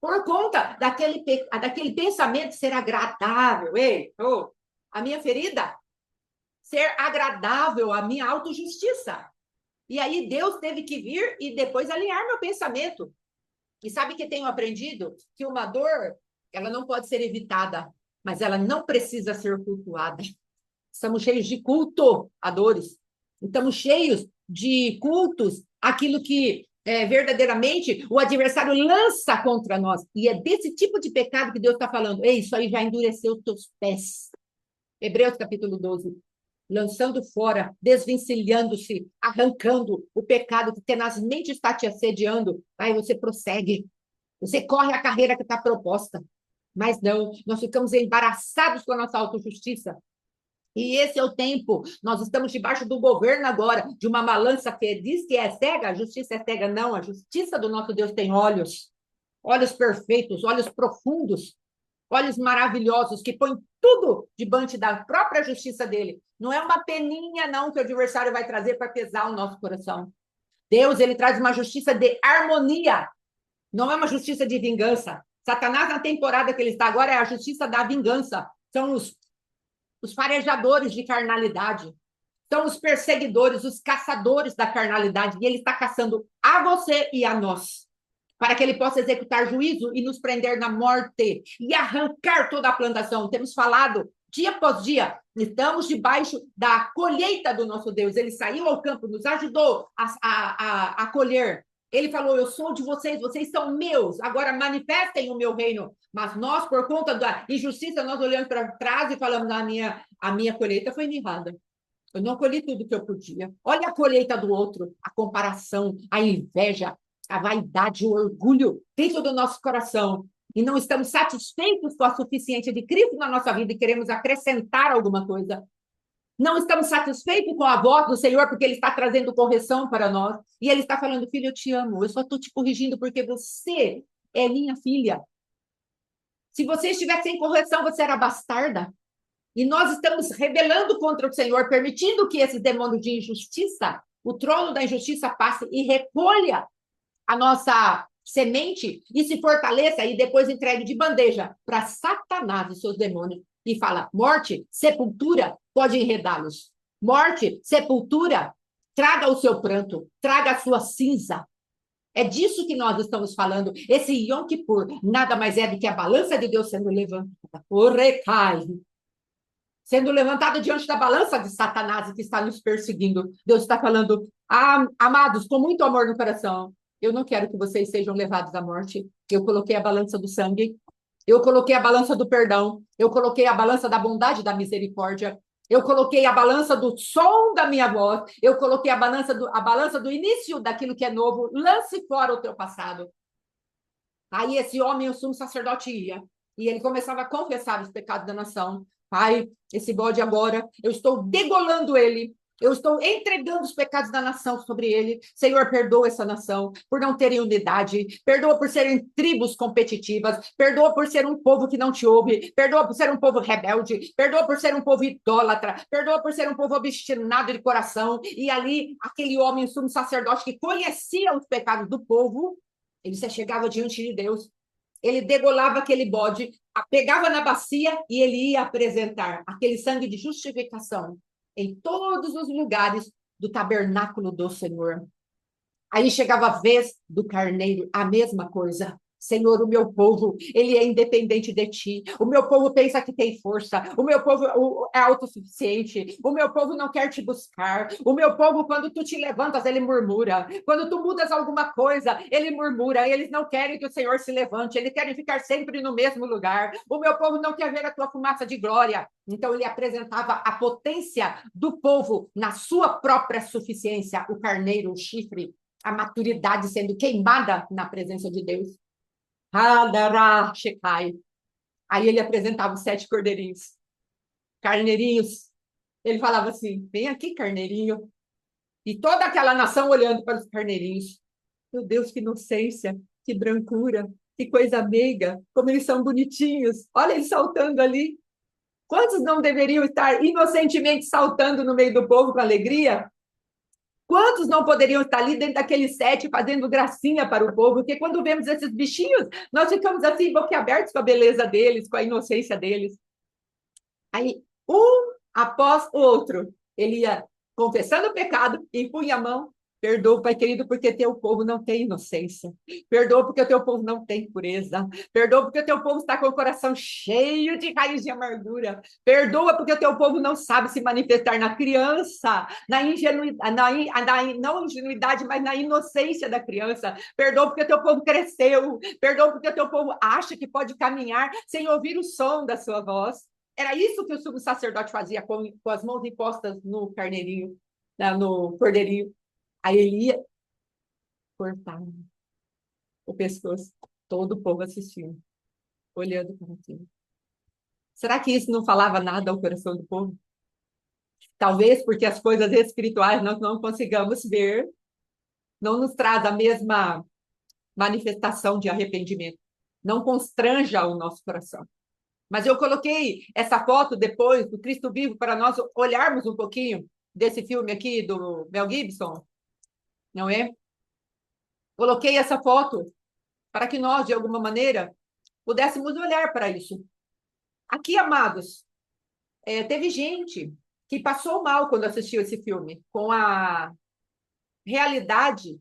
Por conta daquele pensamento ser agradável, ei, oh, a minha ferida, ser agradável à minha autojustiça. E aí Deus teve que vir e depois alinhar meu pensamento. E sabe que tenho aprendido? Que uma dor, ela não pode ser evitada, mas ela não precisa ser cultuada. Estamos cheios de culto a dores. Estamos cheios de cultos, aquilo que verdadeiramente o adversário lança contra nós. E é desse tipo de pecado que Deus está falando. Ei, isso aí já endureceu os teus pés. Hebreus capítulo 12. Lançando fora, desvencilhando-se, arrancando o pecado que tenazmente está te assediando. Aí você prossegue. Você corre a carreira que está proposta. Mas não, nós ficamos embaraçados com a nossa autojustiça. E esse é o tempo. Nós estamos debaixo do governo agora, de uma balança que diz que é cega, a justiça é cega. Não, a justiça do nosso Deus tem olhos, olhos perfeitos, olhos profundos, olhos maravilhosos, que põem tudo diante da própria justiça dele. Não é uma peninha, não, que o adversário vai trazer para pesar o nosso coração. Deus, ele traz uma justiça de harmonia, não é uma justiça de vingança. Satanás, na temporada que ele está agora, é a justiça da vingança. São os farejadores de carnalidade. São os perseguidores, os caçadores da carnalidade. E ele está caçando a você e a nós, para que ele possa executar juízo e nos prender na morte e arrancar toda a plantação. Temos falado dia após dia, estamos debaixo da colheita do nosso Deus. Ele saiu ao campo, nos ajudou a colher. Ele falou: eu sou de vocês, vocês são meus, agora manifestem o meu reino. Mas nós, por conta da injustiça, nós olhamos para trás e falamos: a minha colheita foi mirrada. Eu não colhi tudo que eu podia. Olha a colheita do outro, a comparação, a inveja, a vaidade, o orgulho dentro do nosso coração. E não estamos satisfeitos com a suficiência de Cristo na nossa vida e queremos acrescentar alguma coisa. Não estamos satisfeitos com a voz do Senhor porque Ele está trazendo correção para nós. E Ele está falando: filho, eu te amo, eu só estou te corrigindo porque você é minha filha. Se você estivesse sem correção, você era bastarda. E nós estamos rebelando contra o Senhor, permitindo que esse demônio de injustiça, o trono da injustiça, passe e recolha a nossa semente e se fortaleça e depois entregue de bandeja para Satanás e seus demônios. E fala: morte, sepultura, pode enredá-los. Morte, sepultura, traga o seu pranto, traga a sua cinza. É disso que nós estamos falando. Esse Yom Kippur nada mais é do que a balança de Deus sendo levantada. O recai. Sendo levantado diante da balança de Satanás que está nos perseguindo. Deus está falando: amados, com muito amor no coração, eu não quero que vocês sejam levados à morte. Eu coloquei a balança do sangue, eu coloquei a balança do perdão, eu coloquei a balança da bondade e da misericórdia, eu coloquei a balança do som da minha voz, eu coloquei a balança do início daquilo que é novo. Lance fora o teu passado. Aí esse homem, o sumo sacerdote, ia, e ele começava a confessar os pecados da nação. Pai, esse bode agora, eu estou degolando ele, eu estou entregando os pecados da nação sobre ele. Senhor, perdoa essa nação por não terem unidade, perdoa por serem tribos competitivas, perdoa por ser um povo que não te ouve, perdoa por ser um povo rebelde, perdoa por ser um povo idólatra, perdoa por ser um povo obstinado de coração. E ali, aquele homem, o sumo sacerdote, que conhecia os pecados do povo, ele se chegava diante de Deus, ele degolava aquele bode, pegava na bacia e ele ia apresentar aquele sangue de justificação em todos os lugares do tabernáculo do Senhor. Aí chegava a vez do carneiro, a mesma coisa. Senhor, o meu povo, ele é independente de ti. O meu povo pensa que tem força. O meu povo é autossuficiente. O meu povo não quer te buscar. O meu povo, quando tu te levantas, ele murmura. Quando tu mudas alguma coisa, ele murmura. Eles não querem que o Senhor se levante. Eles querem ficar sempre no mesmo lugar. O meu povo não quer ver a tua fumaça de glória. Então, ele apresentava a potência do povo na sua própria suficiência. O carneiro, o chifre, a maturidade sendo queimada na presença de Deus. Aí ele apresentava os 7 cordeirinhos, carneirinhos. Ele falava assim: vem aqui, carneirinho. E toda aquela nação olhando para os carneirinhos. Meu Deus, que inocência, que brancura, que coisa meiga, como eles são bonitinhos. Olha eles saltando ali. Quantos não deveriam estar inocentemente saltando no meio do povo com alegria? Quantos não poderiam estar ali dentro daqueles 7 fazendo gracinha para o povo? Porque quando vemos esses bichinhos, nós ficamos assim, boquiabertos com a beleza deles, com a inocência deles. Aí, um após o outro, ele ia confessando o pecado, impunha a mão. Perdoa, Pai querido, porque teu povo não tem inocência. Perdoa porque o teu povo não tem pureza. Perdoa porque o teu povo está com o coração cheio de raiz de amargura. Perdoa porque o teu povo não sabe se manifestar na criança, na ingenuidade, não ingenuidade, mas na inocência da criança. Perdoa porque o teu povo cresceu. Perdoa porque o teu povo acha que pode caminhar sem ouvir o som da sua voz. Era isso que o sumo sacerdote fazia com as mãos impostas no carneirinho, no cordeirinho. Aí ele ia cortar o pescoço, todo o povo assistindo, olhando para aquilo. Será que isso não falava nada ao coração do povo? Talvez porque as coisas espirituais nós não consigamos ver, não nos traz a mesma manifestação de arrependimento, não constranja o nosso coração. Mas eu coloquei essa foto depois do Cristo Vivo para nós olharmos um pouquinho desse filme aqui do Mel Gibson, não é? Coloquei essa foto para que nós, de alguma maneira, pudéssemos olhar para isso. Aqui, amados, teve gente que passou mal quando assistiu esse filme, com a realidade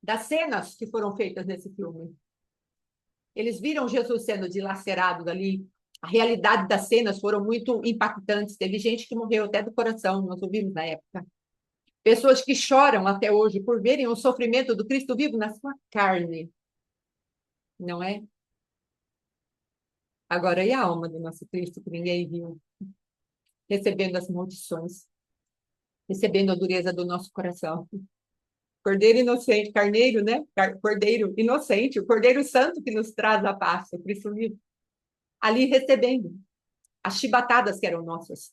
das cenas que foram feitas nesse filme. Eles viram Jesus sendo dilacerado ali. A realidade das cenas foram muito impactantes. Teve gente que morreu até do coração, nós ouvimos na época. Pessoas que choram até hoje por verem o sofrimento do Cristo vivo na sua carne. Não é? Agora, e a alma do nosso Cristo que ninguém viu? Recebendo as maldições, recebendo a dureza do nosso coração. Cordeiro inocente, carneiro, né? Cordeiro inocente, o Cordeiro Santo que nos traz a paz, o Cristo vivo. Ali recebendo as chibatadas que eram nossas,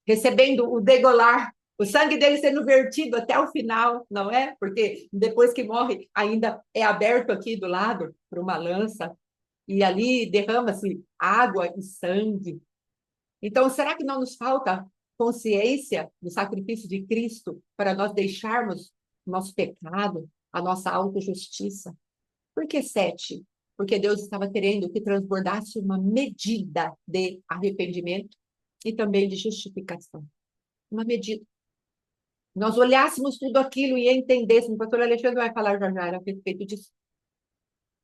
recebendo o degolar, o sangue dele sendo vertido até o final, não é? Porque depois que morre, ainda é aberto aqui do lado para uma lança, e ali derrama-se água e sangue. Então, será que não nos falta consciência do sacrifício de Cristo para nós deixarmos o nosso pecado, a nossa autojustiça? Por que 7? Porque Deus estava querendo que transbordasse uma medida de arrependimento e também de justificação. Uma medida. Nós olhássemos tudo aquilo e entendêssemos, o pastor Alexandre vai falar já já a respeito disso.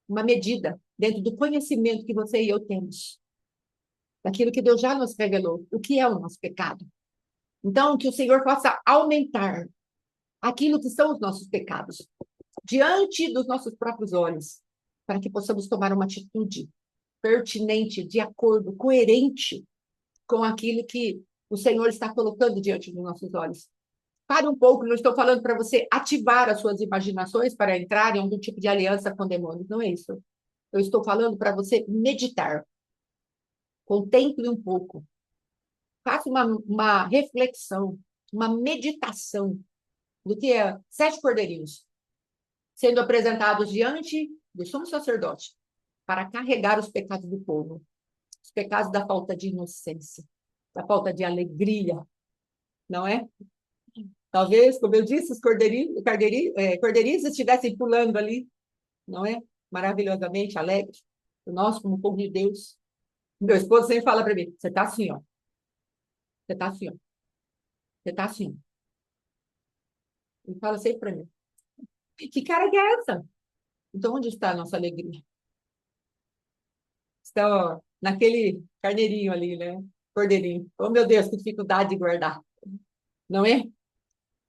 Uma medida dentro do conhecimento que você e eu temos, daquilo que Deus já nos revelou, o que é o nosso pecado. Então, que o Senhor possa aumentar aquilo que são os nossos pecados diante dos nossos próprios olhos, para que possamos tomar uma atitude pertinente, de acordo, coerente com aquilo que o Senhor está colocando diante dos nossos olhos. Pare um pouco, não estou falando para você ativar as suas imaginações para entrar em algum tipo de aliança com demônios, não é isso. Eu estou falando para você meditar. Contemple um pouco. Faça uma reflexão, uma meditação do que é 7 cordeirinhos sendo apresentados diante do sumo sacerdote para carregar os pecados do povo, os pecados da falta de inocência, da falta de alegria, não é? Talvez, como eu disse, os cordeirinhos estivessem pulando ali, não é? Maravilhosamente alegres. Nós, como povo de Deus. Meu esposo sempre fala para mim, você está assim, ó. Você está assim, ó. Você está assim. Ele fala sempre para mim. Que cara que é essa? Então, onde está a nossa alegria? estão naquele carneirinho ali, né? Cordeirinho. Oh, meu Deus, que dificuldade de guardar, não é?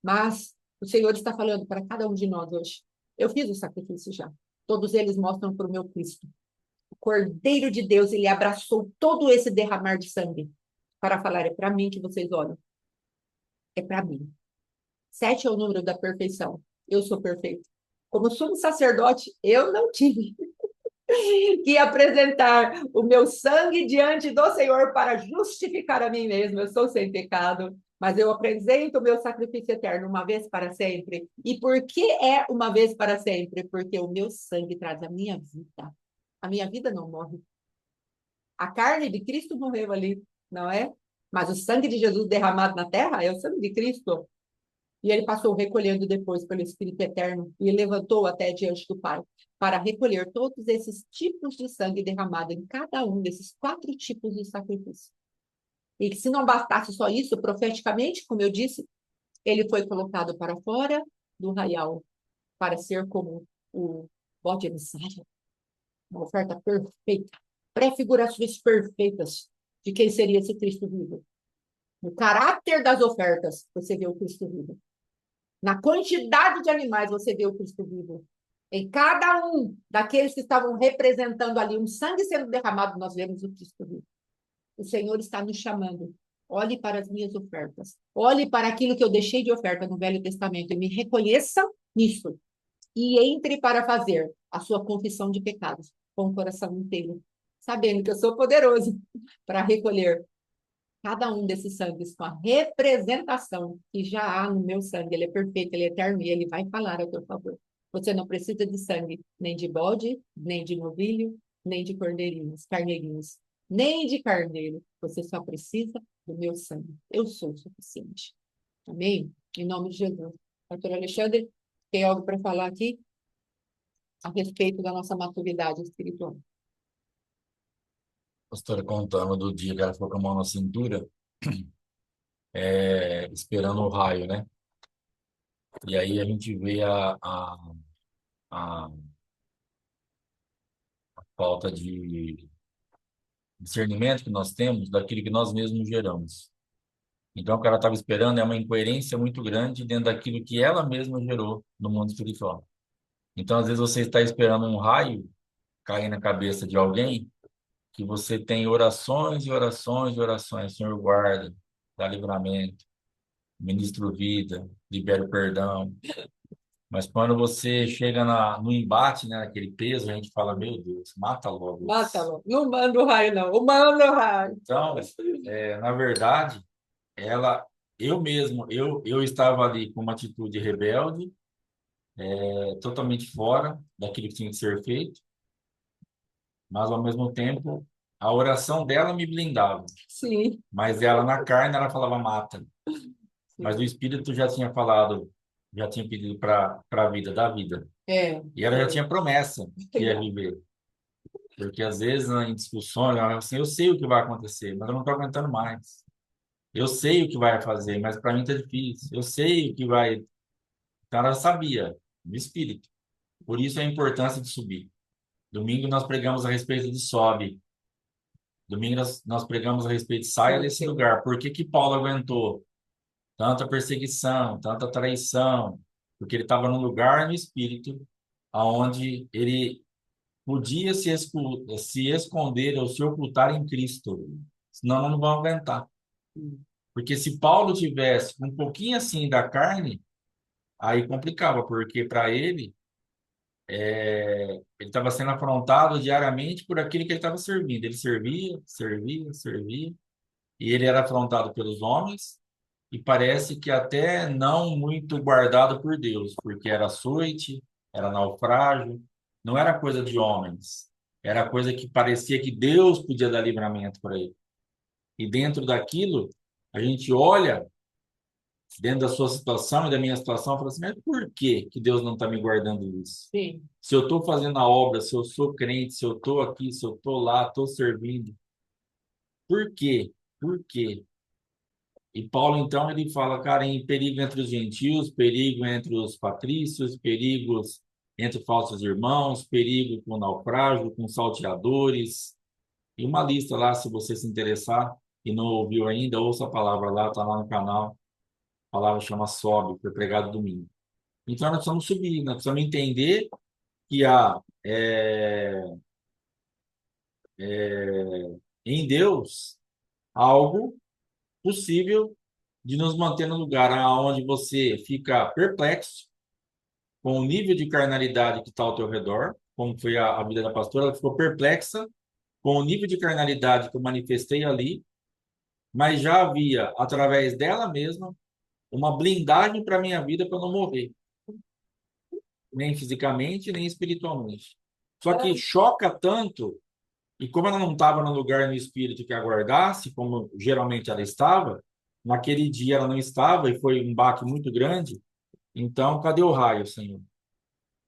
Mas o Senhor está falando para cada um de nós hoje. Eu fiz o sacrifício já. Todos eles mostram para o meu Cristo. O Cordeiro de Deus, ele abraçou todo esse derramar de sangue para falar, é para mim que vocês olham. É para mim. 7 é o número da perfeição. Eu sou perfeito. Como sumo sacerdote, eu não tive que apresentar o meu sangue diante do Senhor para justificar a mim mesmo. Eu sou sem pecado, mas eu apresento o meu sacrifício eterno uma vez para sempre. E por que é uma vez para sempre? Porque o meu sangue traz a minha vida. A minha vida não morre. A carne de Cristo morreu ali, não é? Mas o sangue de Jesus derramado na terra é o sangue de Cristo. E ele passou recolhendo depois pelo Espírito Eterno e levantou até diante do Pai para recolher todos esses tipos de sangue derramado em cada um desses 4 tipos de sacrifício. E que se não bastasse só isso, profeticamente, como eu disse, ele foi colocado para fora do arraial para ser como o bode emissário, uma oferta perfeita, prefigurações perfeitas de quem seria esse Cristo vivo. No caráter das ofertas, você vê o Cristo vivo. Na quantidade de animais você vê o Cristo vivo. Em cada um daqueles que estavam representando ali um sangue sendo derramado, nós vemos o Cristo vivo. O Senhor está nos chamando. Olhe para as minhas ofertas. Olhe para aquilo que eu deixei de oferta no Velho Testamento e me reconheça nisso. E entre para fazer a sua confissão de pecados com o coração inteiro, sabendo que eu sou poderoso para recolher cada um desses sangues com a representação que já há no meu sangue. Ele é perfeito, ele é eterno e ele vai falar ao teu favor. Você não precisa de sangue nem de bode, nem de novilho, nem de cordeirinhos, carneirinhos, nem de carneiro. Você só precisa do meu sangue. Eu sou o suficiente. Amém? Em nome de Jesus. Pastor Alexandre, tem algo para falar aqui a respeito da nossa maturidade espiritual?
Pastora contando do dia que ela ficou com a mão na cintura, esperando o raio, né? E aí a gente vê a falta de discernimento que nós temos daquilo que nós mesmos geramos. Então, o cara estava esperando é uma incoerência muito grande dentro daquilo que ela mesma gerou no mundo espiritual. Então, às vezes, você está esperando um raio cair na cabeça de alguém que você tem orações e orações e orações. Senhor, guarda, dá livramento, ministro vida, libera o perdão. Mas quando você chega no embate, né, naquele peso, a gente fala, meu Deus, mata logo isso.
Mata-lo. Não manda o raio, não. O manda o raio.
Então, na verdade, ela, eu mesmo, eu estava ali com uma atitude rebelde, totalmente fora daquilo que tinha que ser feito, mas ao mesmo tempo a oração dela me blindava,
Sim,
mas ela na carne ela falava mata, mas o
sim.
Espírito já tinha falado, já tinha pedido para a vida, da vida,
É,
e ela já
é.
tinha promessa que ia
Legal.
viver, porque às vezes em discussões ela fala assim, eu sei o que vai acontecer, mas eu não estou aguentando mais. Eu sei o que vai fazer, mas para mim tá difícil. Eu sei o que vai. Então ela sabia, no espírito. Por isso a importância de subir. Domingo nós pregamos a respeito de sobe. Domingo nós pregamos a respeito de saia
Sim,
desse
sim.
lugar. Por que que Paulo aguentou tanta perseguição, tanta traição? Porque ele estava num lugar no espírito aonde ele podia se esconder ou se ocultar em Cristo. Senão não vão aguentar.
Hum.
Porque se Paulo tivesse um pouquinho assim da carne, aí complicava, porque para ele, ele estava sendo afrontado diariamente por aquilo que ele estava servindo. Ele servia, servia, servia, e ele era afrontado pelos homens, e parece que até não muito guardado por Deus, porque era açoite, era naufrágio, não era coisa de homens, era coisa que parecia que Deus podia dar livramento para ele. E dentro daquilo, a gente olha dentro da sua situação e da minha situação, eu falo assim, mas por que que Deus não está me guardando isso?
Sim.
Se eu estou fazendo a obra, se eu sou crente, se eu estou aqui, se eu estou lá, estou servindo, por quê? Por quê? E Paulo, então, ele fala, cara, em perigo entre os gentios, perigo entre os patrícios, perigos entre falsos irmãos, perigo com naufrágio, com salteadores. E uma lista lá, se você se interessar e não ouviu ainda, ouça a palavra lá, está lá no canal. A palavra chama Sobe, foi pregado domingo. Então nós precisamos subir, nós precisamos entender que há em Deus algo possível de nos manter no lugar onde você fica perplexo com o nível de carnalidade que está ao teu redor, como foi a vida da pastora, ela ficou perplexa com o nível de carnalidade que eu manifestei ali, mas já havia, através dela mesma, uma blindagem para a minha vida para eu não morrer, nem fisicamente, nem espiritualmente. Só que choca tanto, e como ela não estava no lugar no espírito que aguardasse, como geralmente ela estava, naquele dia ela não estava e foi um baque muito grande. Então, cadê o raio, Senhor?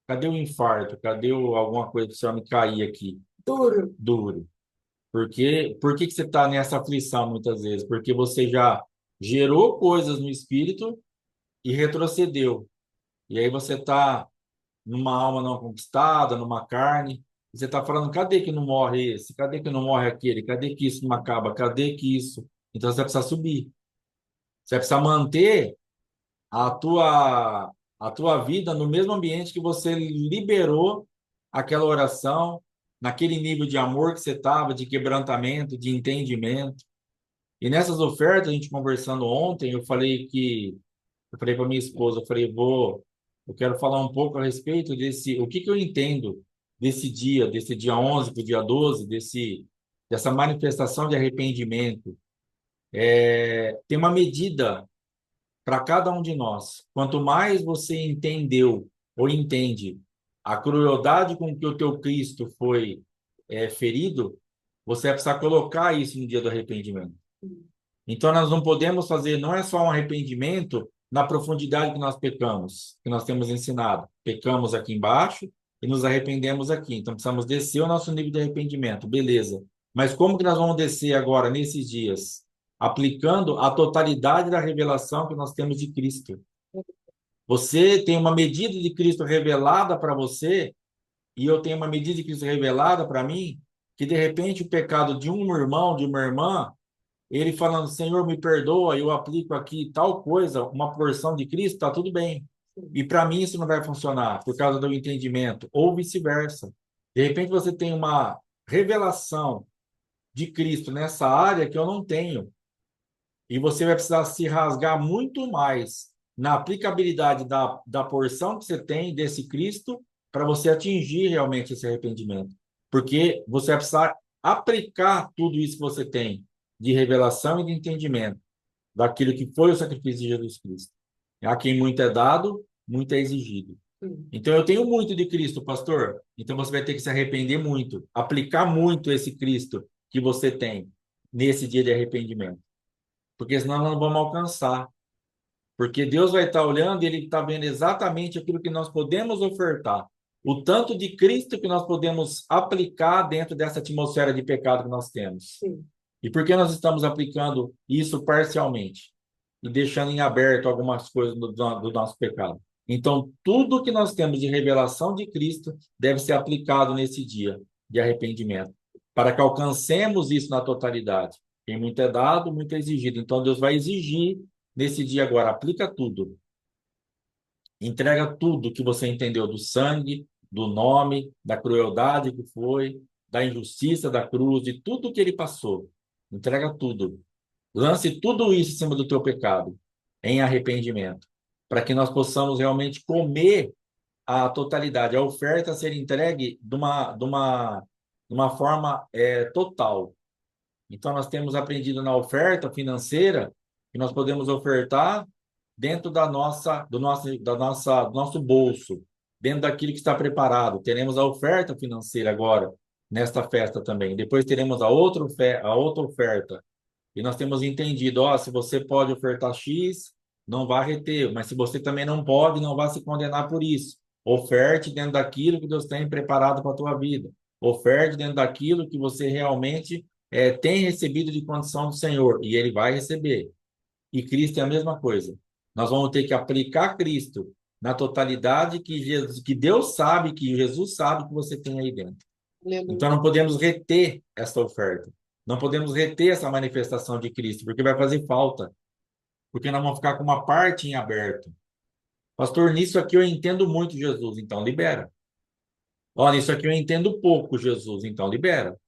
Cadê o infarto? Cadê alguma coisa que o Senhor me cair aqui? Duro. Duro. Por que que você está nessa aflição muitas vezes? Porque você já gerou coisas no espírito e retrocedeu. E aí você está numa alma não conquistada, numa carne. E você está falando, cadê que não morre esse? Cadê que não morre aquele? Cadê que isso não acaba? Cadê que isso? Então você precisa subir. Você precisa manter a tua vida no mesmo ambiente que você liberou aquela oração, naquele nível de amor que você estava, de quebrantamento, de entendimento. E nessas ofertas, a gente conversando ontem, eu falei para minha esposa, eu quero falar um pouco a respeito desse, o que que eu entendo desse dia 11 para o dia 12, dessa manifestação de arrependimento. Tem uma medida para cada um de nós. Quanto mais você entendeu ou entende a crueldade com que o teu Cristo foi ferido, você vai precisar colocar isso no dia do arrependimento. Então, nós não podemos fazer, não é só um arrependimento na profundidade que nós pecamos, que nós temos ensinado. Pecamos aqui embaixo e nos arrependemos aqui. Então, precisamos descer o nosso nível de arrependimento, beleza. Mas como que nós vamos descer agora, nesses dias? Aplicando a totalidade da revelação que nós temos de Cristo. Você tem uma medida de Cristo revelada para você, e eu tenho uma medida de Cristo revelada para mim, que de repente o pecado de um irmão, de uma irmã, ele falando, Senhor, me perdoa, eu aplico aqui tal coisa, uma porção de Cristo, tá tudo bem. E para mim isso não vai funcionar por causa do entendimento, ou vice-versa. De repente você tem uma revelação de Cristo nessa área que eu não tenho, e você vai precisar se rasgar muito mais na aplicabilidade da porção que você tem desse Cristo para você atingir realmente esse arrependimento. Porque você vai precisar aplicar tudo isso que você tem de revelação e de entendimento daquilo que foi o sacrifício de Jesus Cristo. A quem muito é dado, muito é exigido. Então, eu tenho muito de Cristo, pastor. Então, você vai ter que se arrepender muito, aplicar muito esse Cristo que você tem nesse dia de arrependimento. Porque senão nós não vamos alcançar. Porque Deus vai estar olhando e Ele está vendo exatamente aquilo que nós podemos ofertar. O tanto de Cristo que nós podemos aplicar dentro dessa atmosfera de pecado que nós temos. Sim. E por que nós estamos aplicando isso parcialmente? E deixando em aberto algumas coisas do nosso pecado. Então, tudo que nós temos de revelação de Cristo deve ser aplicado nesse dia de arrependimento, para que alcancemos isso na totalidade. Quem muito é dado, muito é exigido. Então, Deus vai exigir nesse dia agora, aplica tudo. Entrega tudo que você entendeu do sangue, do nome, da crueldade que foi, da injustiça da cruz, de tudo que ele passou. Entrega tudo. Lance tudo isso em cima do teu pecado, em arrependimento, para que nós possamos realmente comer a totalidade, a oferta ser entregue de uma forma total. Então, nós temos aprendido na oferta financeira que nós podemos ofertar dentro do nosso bolso, dentro daquilo que está preparado. Teremos a oferta financeira agora, nesta festa também. Depois teremos a outra oferta. E nós temos entendido, se você pode ofertar X, não vai reter, mas se você também não pode, não vai se condenar por isso. Oferte dentro daquilo que Deus tem preparado para a tua vida. Oferte dentro daquilo que você realmente tem recebido de condição do Senhor, e Ele vai receber. E Cristo é a mesma coisa. Nós vamos ter que aplicar Cristo na totalidade que Deus sabe, que Jesus sabe que você tem aí dentro. Então
Aleluia.
não podemos reter essa oferta. Não podemos reter essa manifestação de Cristo, porque vai fazer falta. Porque nós vamos ficar com uma parte em aberto. Pastor, nisso aqui eu entendo muito Jesus, então libera. Olha, nisso aqui eu entendo pouco Jesus, então libera.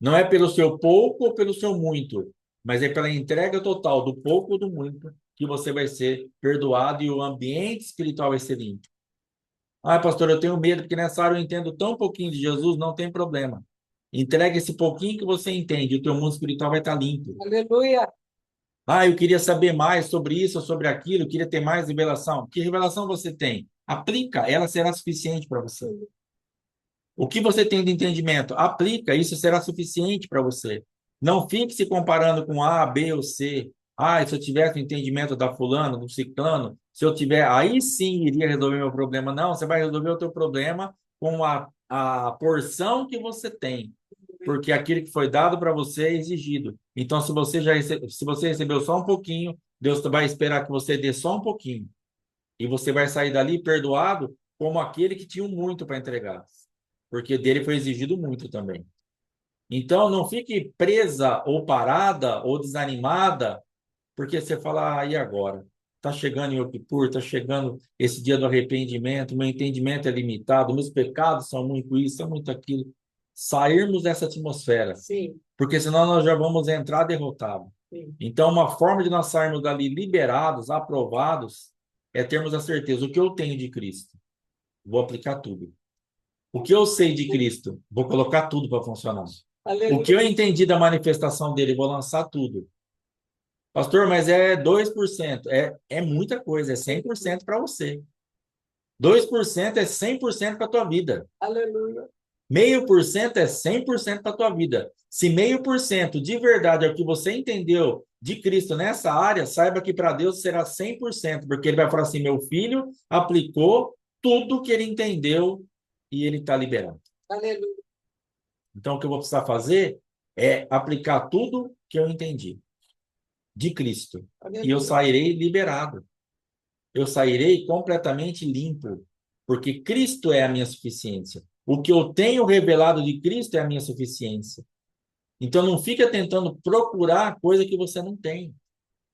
Não é pelo seu pouco ou pelo seu muito, mas é pela entrega total do pouco ou do muito que você vai ser perdoado e o ambiente espiritual vai ser limpo. Ah, pastor, eu tenho medo porque nessa área eu entendo tão pouquinho de Jesus, não tem problema. Entrega esse pouquinho que você entende, o teu mundo espiritual vai estar limpo.
Aleluia.
Ah, eu queria saber mais sobre isso ou sobre aquilo, eu queria ter mais revelação. Que revelação você tem? Aplica, ela será suficiente para você. O que você tem de entendimento? Aplica, isso será suficiente para você. Não fique se comparando com A, B ou C. Ah, se eu tivesse o entendimento da fulano, do ciclano, se eu tiver, aí sim iria resolver meu problema. Não, você vai resolver o teu problema com a porção que você tem, porque aquilo que foi dado para você é exigido. Então, se você se você recebeu só um pouquinho, Deus vai esperar que você dê só um pouquinho. E você vai sair dali perdoado como aquele que tinha muito para entregar, porque dele foi exigido muito também. Então, não fique presa ou parada ou desanimada, porque você fala, ah, e agora? Está chegando em Yom Kippur, está chegando esse dia do arrependimento, meu entendimento é limitado, meus pecados são muito isso, são muito aquilo. Sairmos dessa atmosfera,
Sim,
porque senão nós já vamos entrar derrotados.
sim.
Então, uma forma de nós sairmos dali liberados, aprovados, é termos a certeza, o que eu tenho de Cristo, vou aplicar tudo. O que eu sei de Cristo, vou colocar tudo para funcionar. O que eu
Aleluia.
entendi da manifestação dele, vou lançar tudo. Pastor, mas é 2%. É muita coisa, é 100% para você. 2% é 100% para a tua vida.
Aleluia.
0,5% é 100% para a tua vida. Se 0,5% de verdade é o que você entendeu de Cristo nessa área, saiba que para Deus será 100%, porque ele vai falar assim: meu filho aplicou tudo que ele entendeu e ele está liberado.
Aleluia.
Então, o que eu vou precisar fazer é aplicar tudo que eu entendi de Cristo. E eu
Aleluia.
sairei liberado. Eu sairei completamente limpo, porque Cristo é a minha suficiência. O que eu tenho revelado de Cristo é a minha suficiência. Então, não fica tentando procurar coisa que você não tem.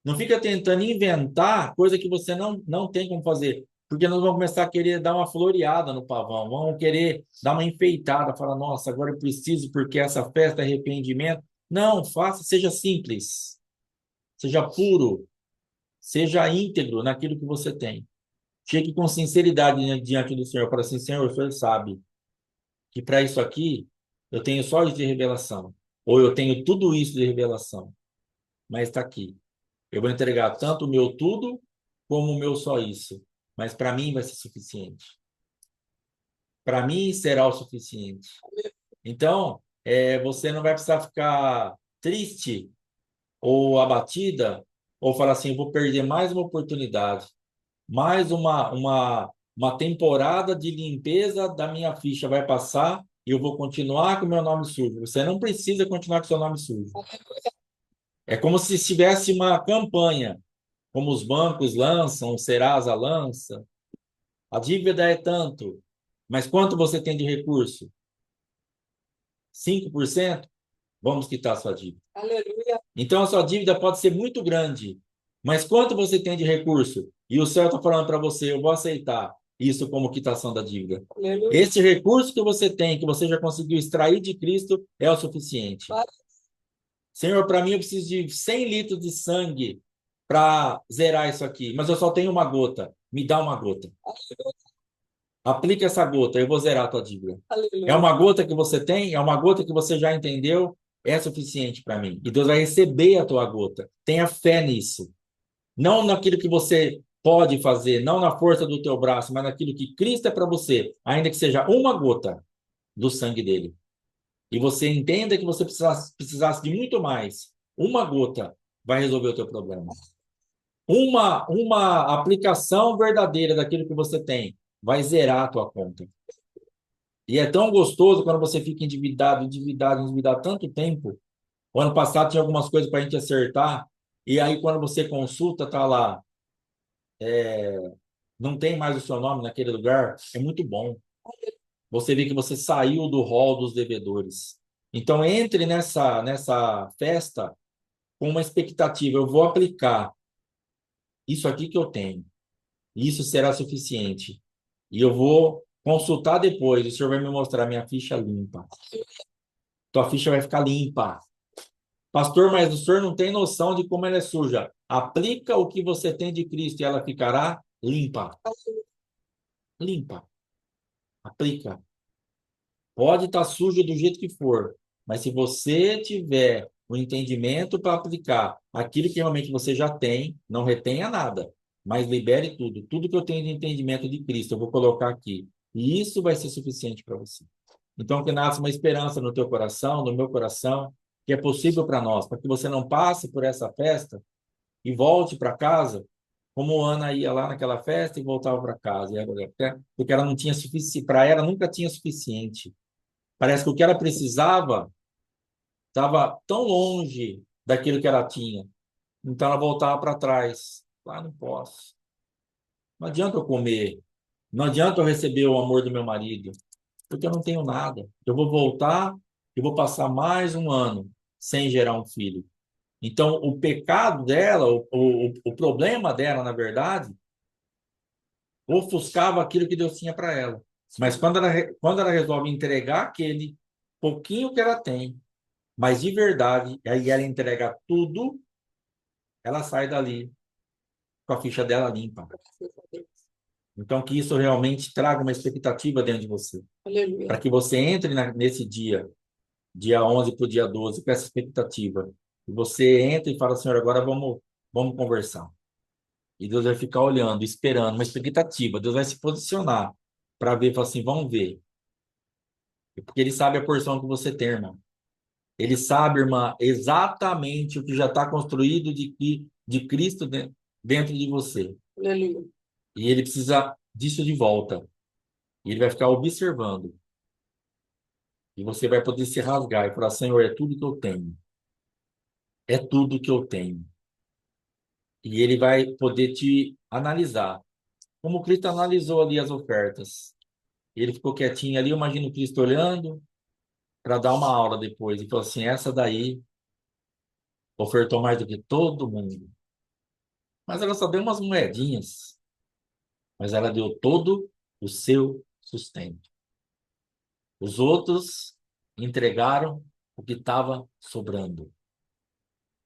Não fica tentando inventar coisa que você não tem como fazer. Porque nós vamos começar a querer dar uma floreada no pavão, vamos querer dar uma enfeitada, falar, nossa, agora eu preciso porque essa festa é arrependimento. Não, faça, seja simples, seja puro, seja íntegro naquilo que você tem. Chegue com sinceridade diante do Senhor, para assim, Senhor, o Senhor sabe que para isso aqui eu tenho só isso de revelação, ou eu tenho tudo isso de revelação, mas está aqui. Eu vou entregar tanto o meu tudo como o meu só isso. Mas para mim vai ser suficiente. Para mim será o suficiente. Então, você não vai precisar ficar triste ou abatida ou falar assim, eu vou perder mais uma oportunidade, mais uma temporada de limpeza da minha ficha vai passar e eu vou continuar com o meu nome sujo. Você não precisa continuar com seu nome sujo. É como se tivesse uma campanha como os bancos lançam, o Serasa lança. A dívida é tanto, mas quanto você tem de recurso? 5%? Vamos quitar a sua dívida.
Aleluia.
Então, a sua dívida pode ser muito grande, mas quanto você tem de recurso? E o céu está falando para você, eu vou aceitar isso como quitação da dívida.
Aleluia.
Esse recurso que você tem, que você já conseguiu extrair de Cristo, é o suficiente. Senhor, para mim eu preciso de 100 litros de sangue para zerar isso aqui, mas eu só tenho uma gota. Me dá uma gota. Aplica essa gota, eu vou zerar a tua dívida. É
Aleluia.
uma gota que você tem, é uma gota que você já entendeu, é suficiente para mim. E Deus vai receber a tua gota. Tenha fé nisso. Não naquilo que você pode fazer, não na força do teu braço, mas naquilo que Cristo é para você, ainda que seja uma gota do sangue dele. E você entenda que você precisasse de muito mais. Uma gota vai resolver o teu problema. Uma aplicação verdadeira daquilo que você tem vai zerar a tua conta. E é tão gostoso quando você fica endividado, endividado, endividado tanto tempo. O ano passado tinha algumas coisas para a gente acertar, e aí quando você consulta, tá lá, não tem mais o seu nome naquele lugar, é muito bom. você vê que você saiu do rol dos devedores. Então, entre nessa festa com uma expectativa. Eu vou aplicar isso aqui que eu tenho. Isso será suficiente. E eu vou consultar depois. O senhor vai me mostrar minha ficha limpa. Tua ficha vai ficar limpa. Pastor, mas o senhor não tem noção de como ela é suja. Aplica o que você tem de Cristo e ela ficará limpa. Limpa. Aplica. Pode estar sujo do jeito que for, mas se você tiver o entendimento para aplicar aquilo que realmente você já tem, não retenha nada, mas libere tudo. Tudo que eu tenho de entendimento de Cristo, eu vou colocar aqui. E isso vai ser suficiente para você. Então, que nasça uma esperança no teu coração, no meu coração, que é possível para nós, para que você não passe por essa festa e volte para casa, como Ana ia lá naquela festa e voltava para casa. Porque ela não tinha suficiente, para ela nunca tinha suficiente. Parece que o que ela precisava estava tão longe daquilo que ela tinha. Então ela voltava para trás. Ah, não posso. Não adianta eu comer. Não adianta eu receber o amor do meu marido, porque eu não tenho nada. Eu vou voltar e vou passar mais um ano sem gerar um filho. Então, o pecado dela, o problema dela, na verdade, ofuscava aquilo que Deus tinha para ela. Mas quando ela resolve entregar aquele pouquinho que ela tem, mas de verdade, aí ela entrega tudo, ela sai dali com a ficha dela limpa. Então, que isso realmente traga uma expectativa dentro de você. Para
Aleluia.
que você entre nesse dia 11 para o dia 12, com essa expectativa. E você entra e fala, Senhor, agora vamos conversar. E Deus vai ficar olhando, esperando, uma expectativa. Deus vai se posicionar para ver, falar assim, vamos ver. Porque Ele sabe a porção que você tem, irmão. Ele sabe, irmã, exatamente o que já está construído de Cristo dentro de você.
Aleluia.
E ele precisa disso de volta. E ele vai ficar observando. E você vai poder se rasgar e falar, Senhor, é tudo que eu tenho. É tudo que eu tenho. E ele vai poder te analisar. Como Cristo analisou ali as ofertas. Ele ficou quietinho ali, eu imagino Cristo olhando para dar uma aula depois. E falou assim, essa daí ofertou mais do que todo mundo. Mas ela só deu umas moedinhas. Mas ela deu todo o seu sustento. Os outros entregaram o que estava sobrando.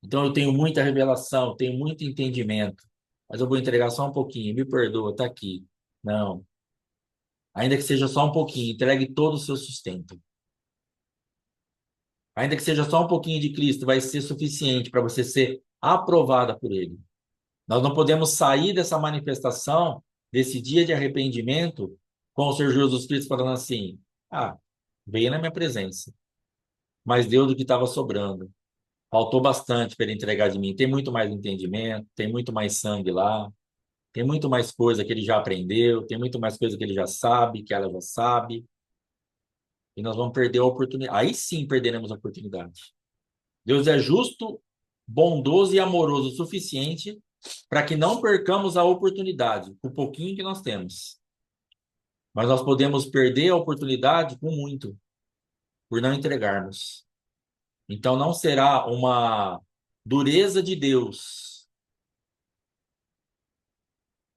Então eu tenho muita revelação, tenho muito entendimento, mas eu vou entregar só um pouquinho, me perdoa, está aqui. Não, ainda que seja só um pouquinho, entregue todo o seu sustento. Ainda que seja só um pouquinho de Cristo, vai ser suficiente para você ser aprovada por Ele. Nós não podemos sair dessa manifestação, desse dia de arrependimento, com o Senhor Jesus Cristo falando assim: ah, veio na minha presença, mas deu do que estava sobrando. Faltou bastante para ele entregar de mim. Tem muito mais entendimento, tem muito mais sangue lá, tem muito mais coisa que ele já aprendeu, tem muito mais coisa que ele já sabe, que ela já sabe, e nós vamos perder a oportunidade. Aí sim perderemos a oportunidade. Deus é justo, bondoso e amoroso o suficiente para que não percamos a oportunidade, o pouquinho que nós temos. Mas nós podemos perder a oportunidade com muito, por não entregarmos. Então não será uma dureza de Deus,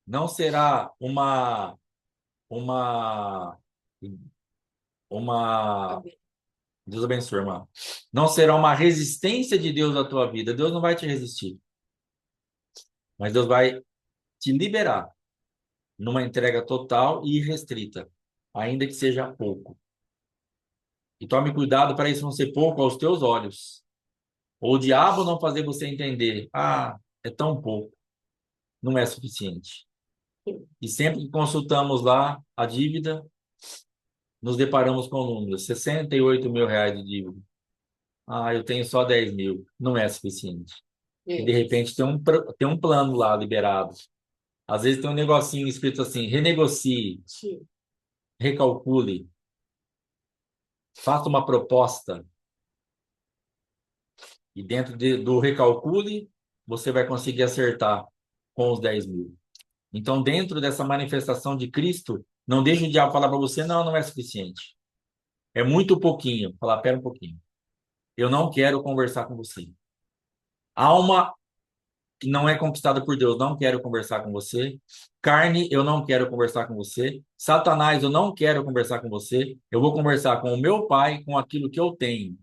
não será uma uma Deus abençoe, irmão. Não será uma resistência de Deus à tua vida. Deus não vai te resistir, mas Deus vai te liberar numa entrega total e irrestrita, ainda que seja pouco. E tome cuidado para isso não ser pouco aos teus olhos. Ou o diabo não fazer você entender, ah, é tão pouco, não é suficiente. E sempre que consultamos lá a dívida, nos deparamos com o número, 68 mil reais de dívida. Ah, eu tenho só 10 mil, não é suficiente. E de repente tem um plano lá liberado. Às vezes tem um negocinho escrito assim, renegocie, recalcule, faça uma proposta. E dentro do recalcule, você vai conseguir acertar com os 10 mil. Então, dentro dessa manifestação de Cristo, Não deixe o diabo falar para você, não, não é suficiente. É muito pouquinho. Falar, pera um pouquinho. Eu não quero conversar com você. Alma que não é conquistada por Deus, não quero conversar com você. Carne, eu não quero conversar com você. Satanás, eu não quero conversar com você. Eu vou conversar com o meu pai, com aquilo que eu tenho.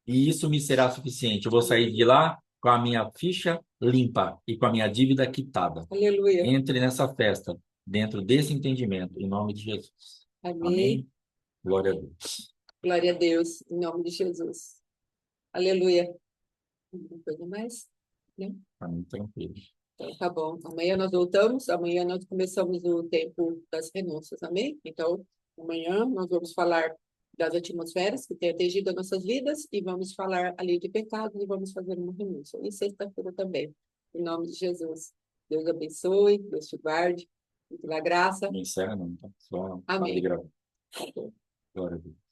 E isso me será suficiente. Eu vou sair de lá com a minha ficha limpa e com a minha dívida quitada.
Aleluia.
Entre nessa festa, dentro desse entendimento, em nome de Jesus.
Amém.
Amém. Glória a Deus.
Glória a Deus, em nome de Jesus. Aleluia. Alguma coisa mais? Não?
Amém, tranquilo.
Então, tá bom. Amanhã nós voltamos. Amanhã nós começamos o tempo das renúncias. Amém? Então, amanhã nós vamos falar das atmosferas que têm atingido as nossas vidas e vamos falar ali de pecados e vamos fazer uma renúncia. E sexta-feira também. Em nome de Jesus. Deus abençoe, Deus te guarde, e pela graça.
Não encerra, não, tá? Só para de
Amém.
gravar.
Tá bom.
Glória a Deus.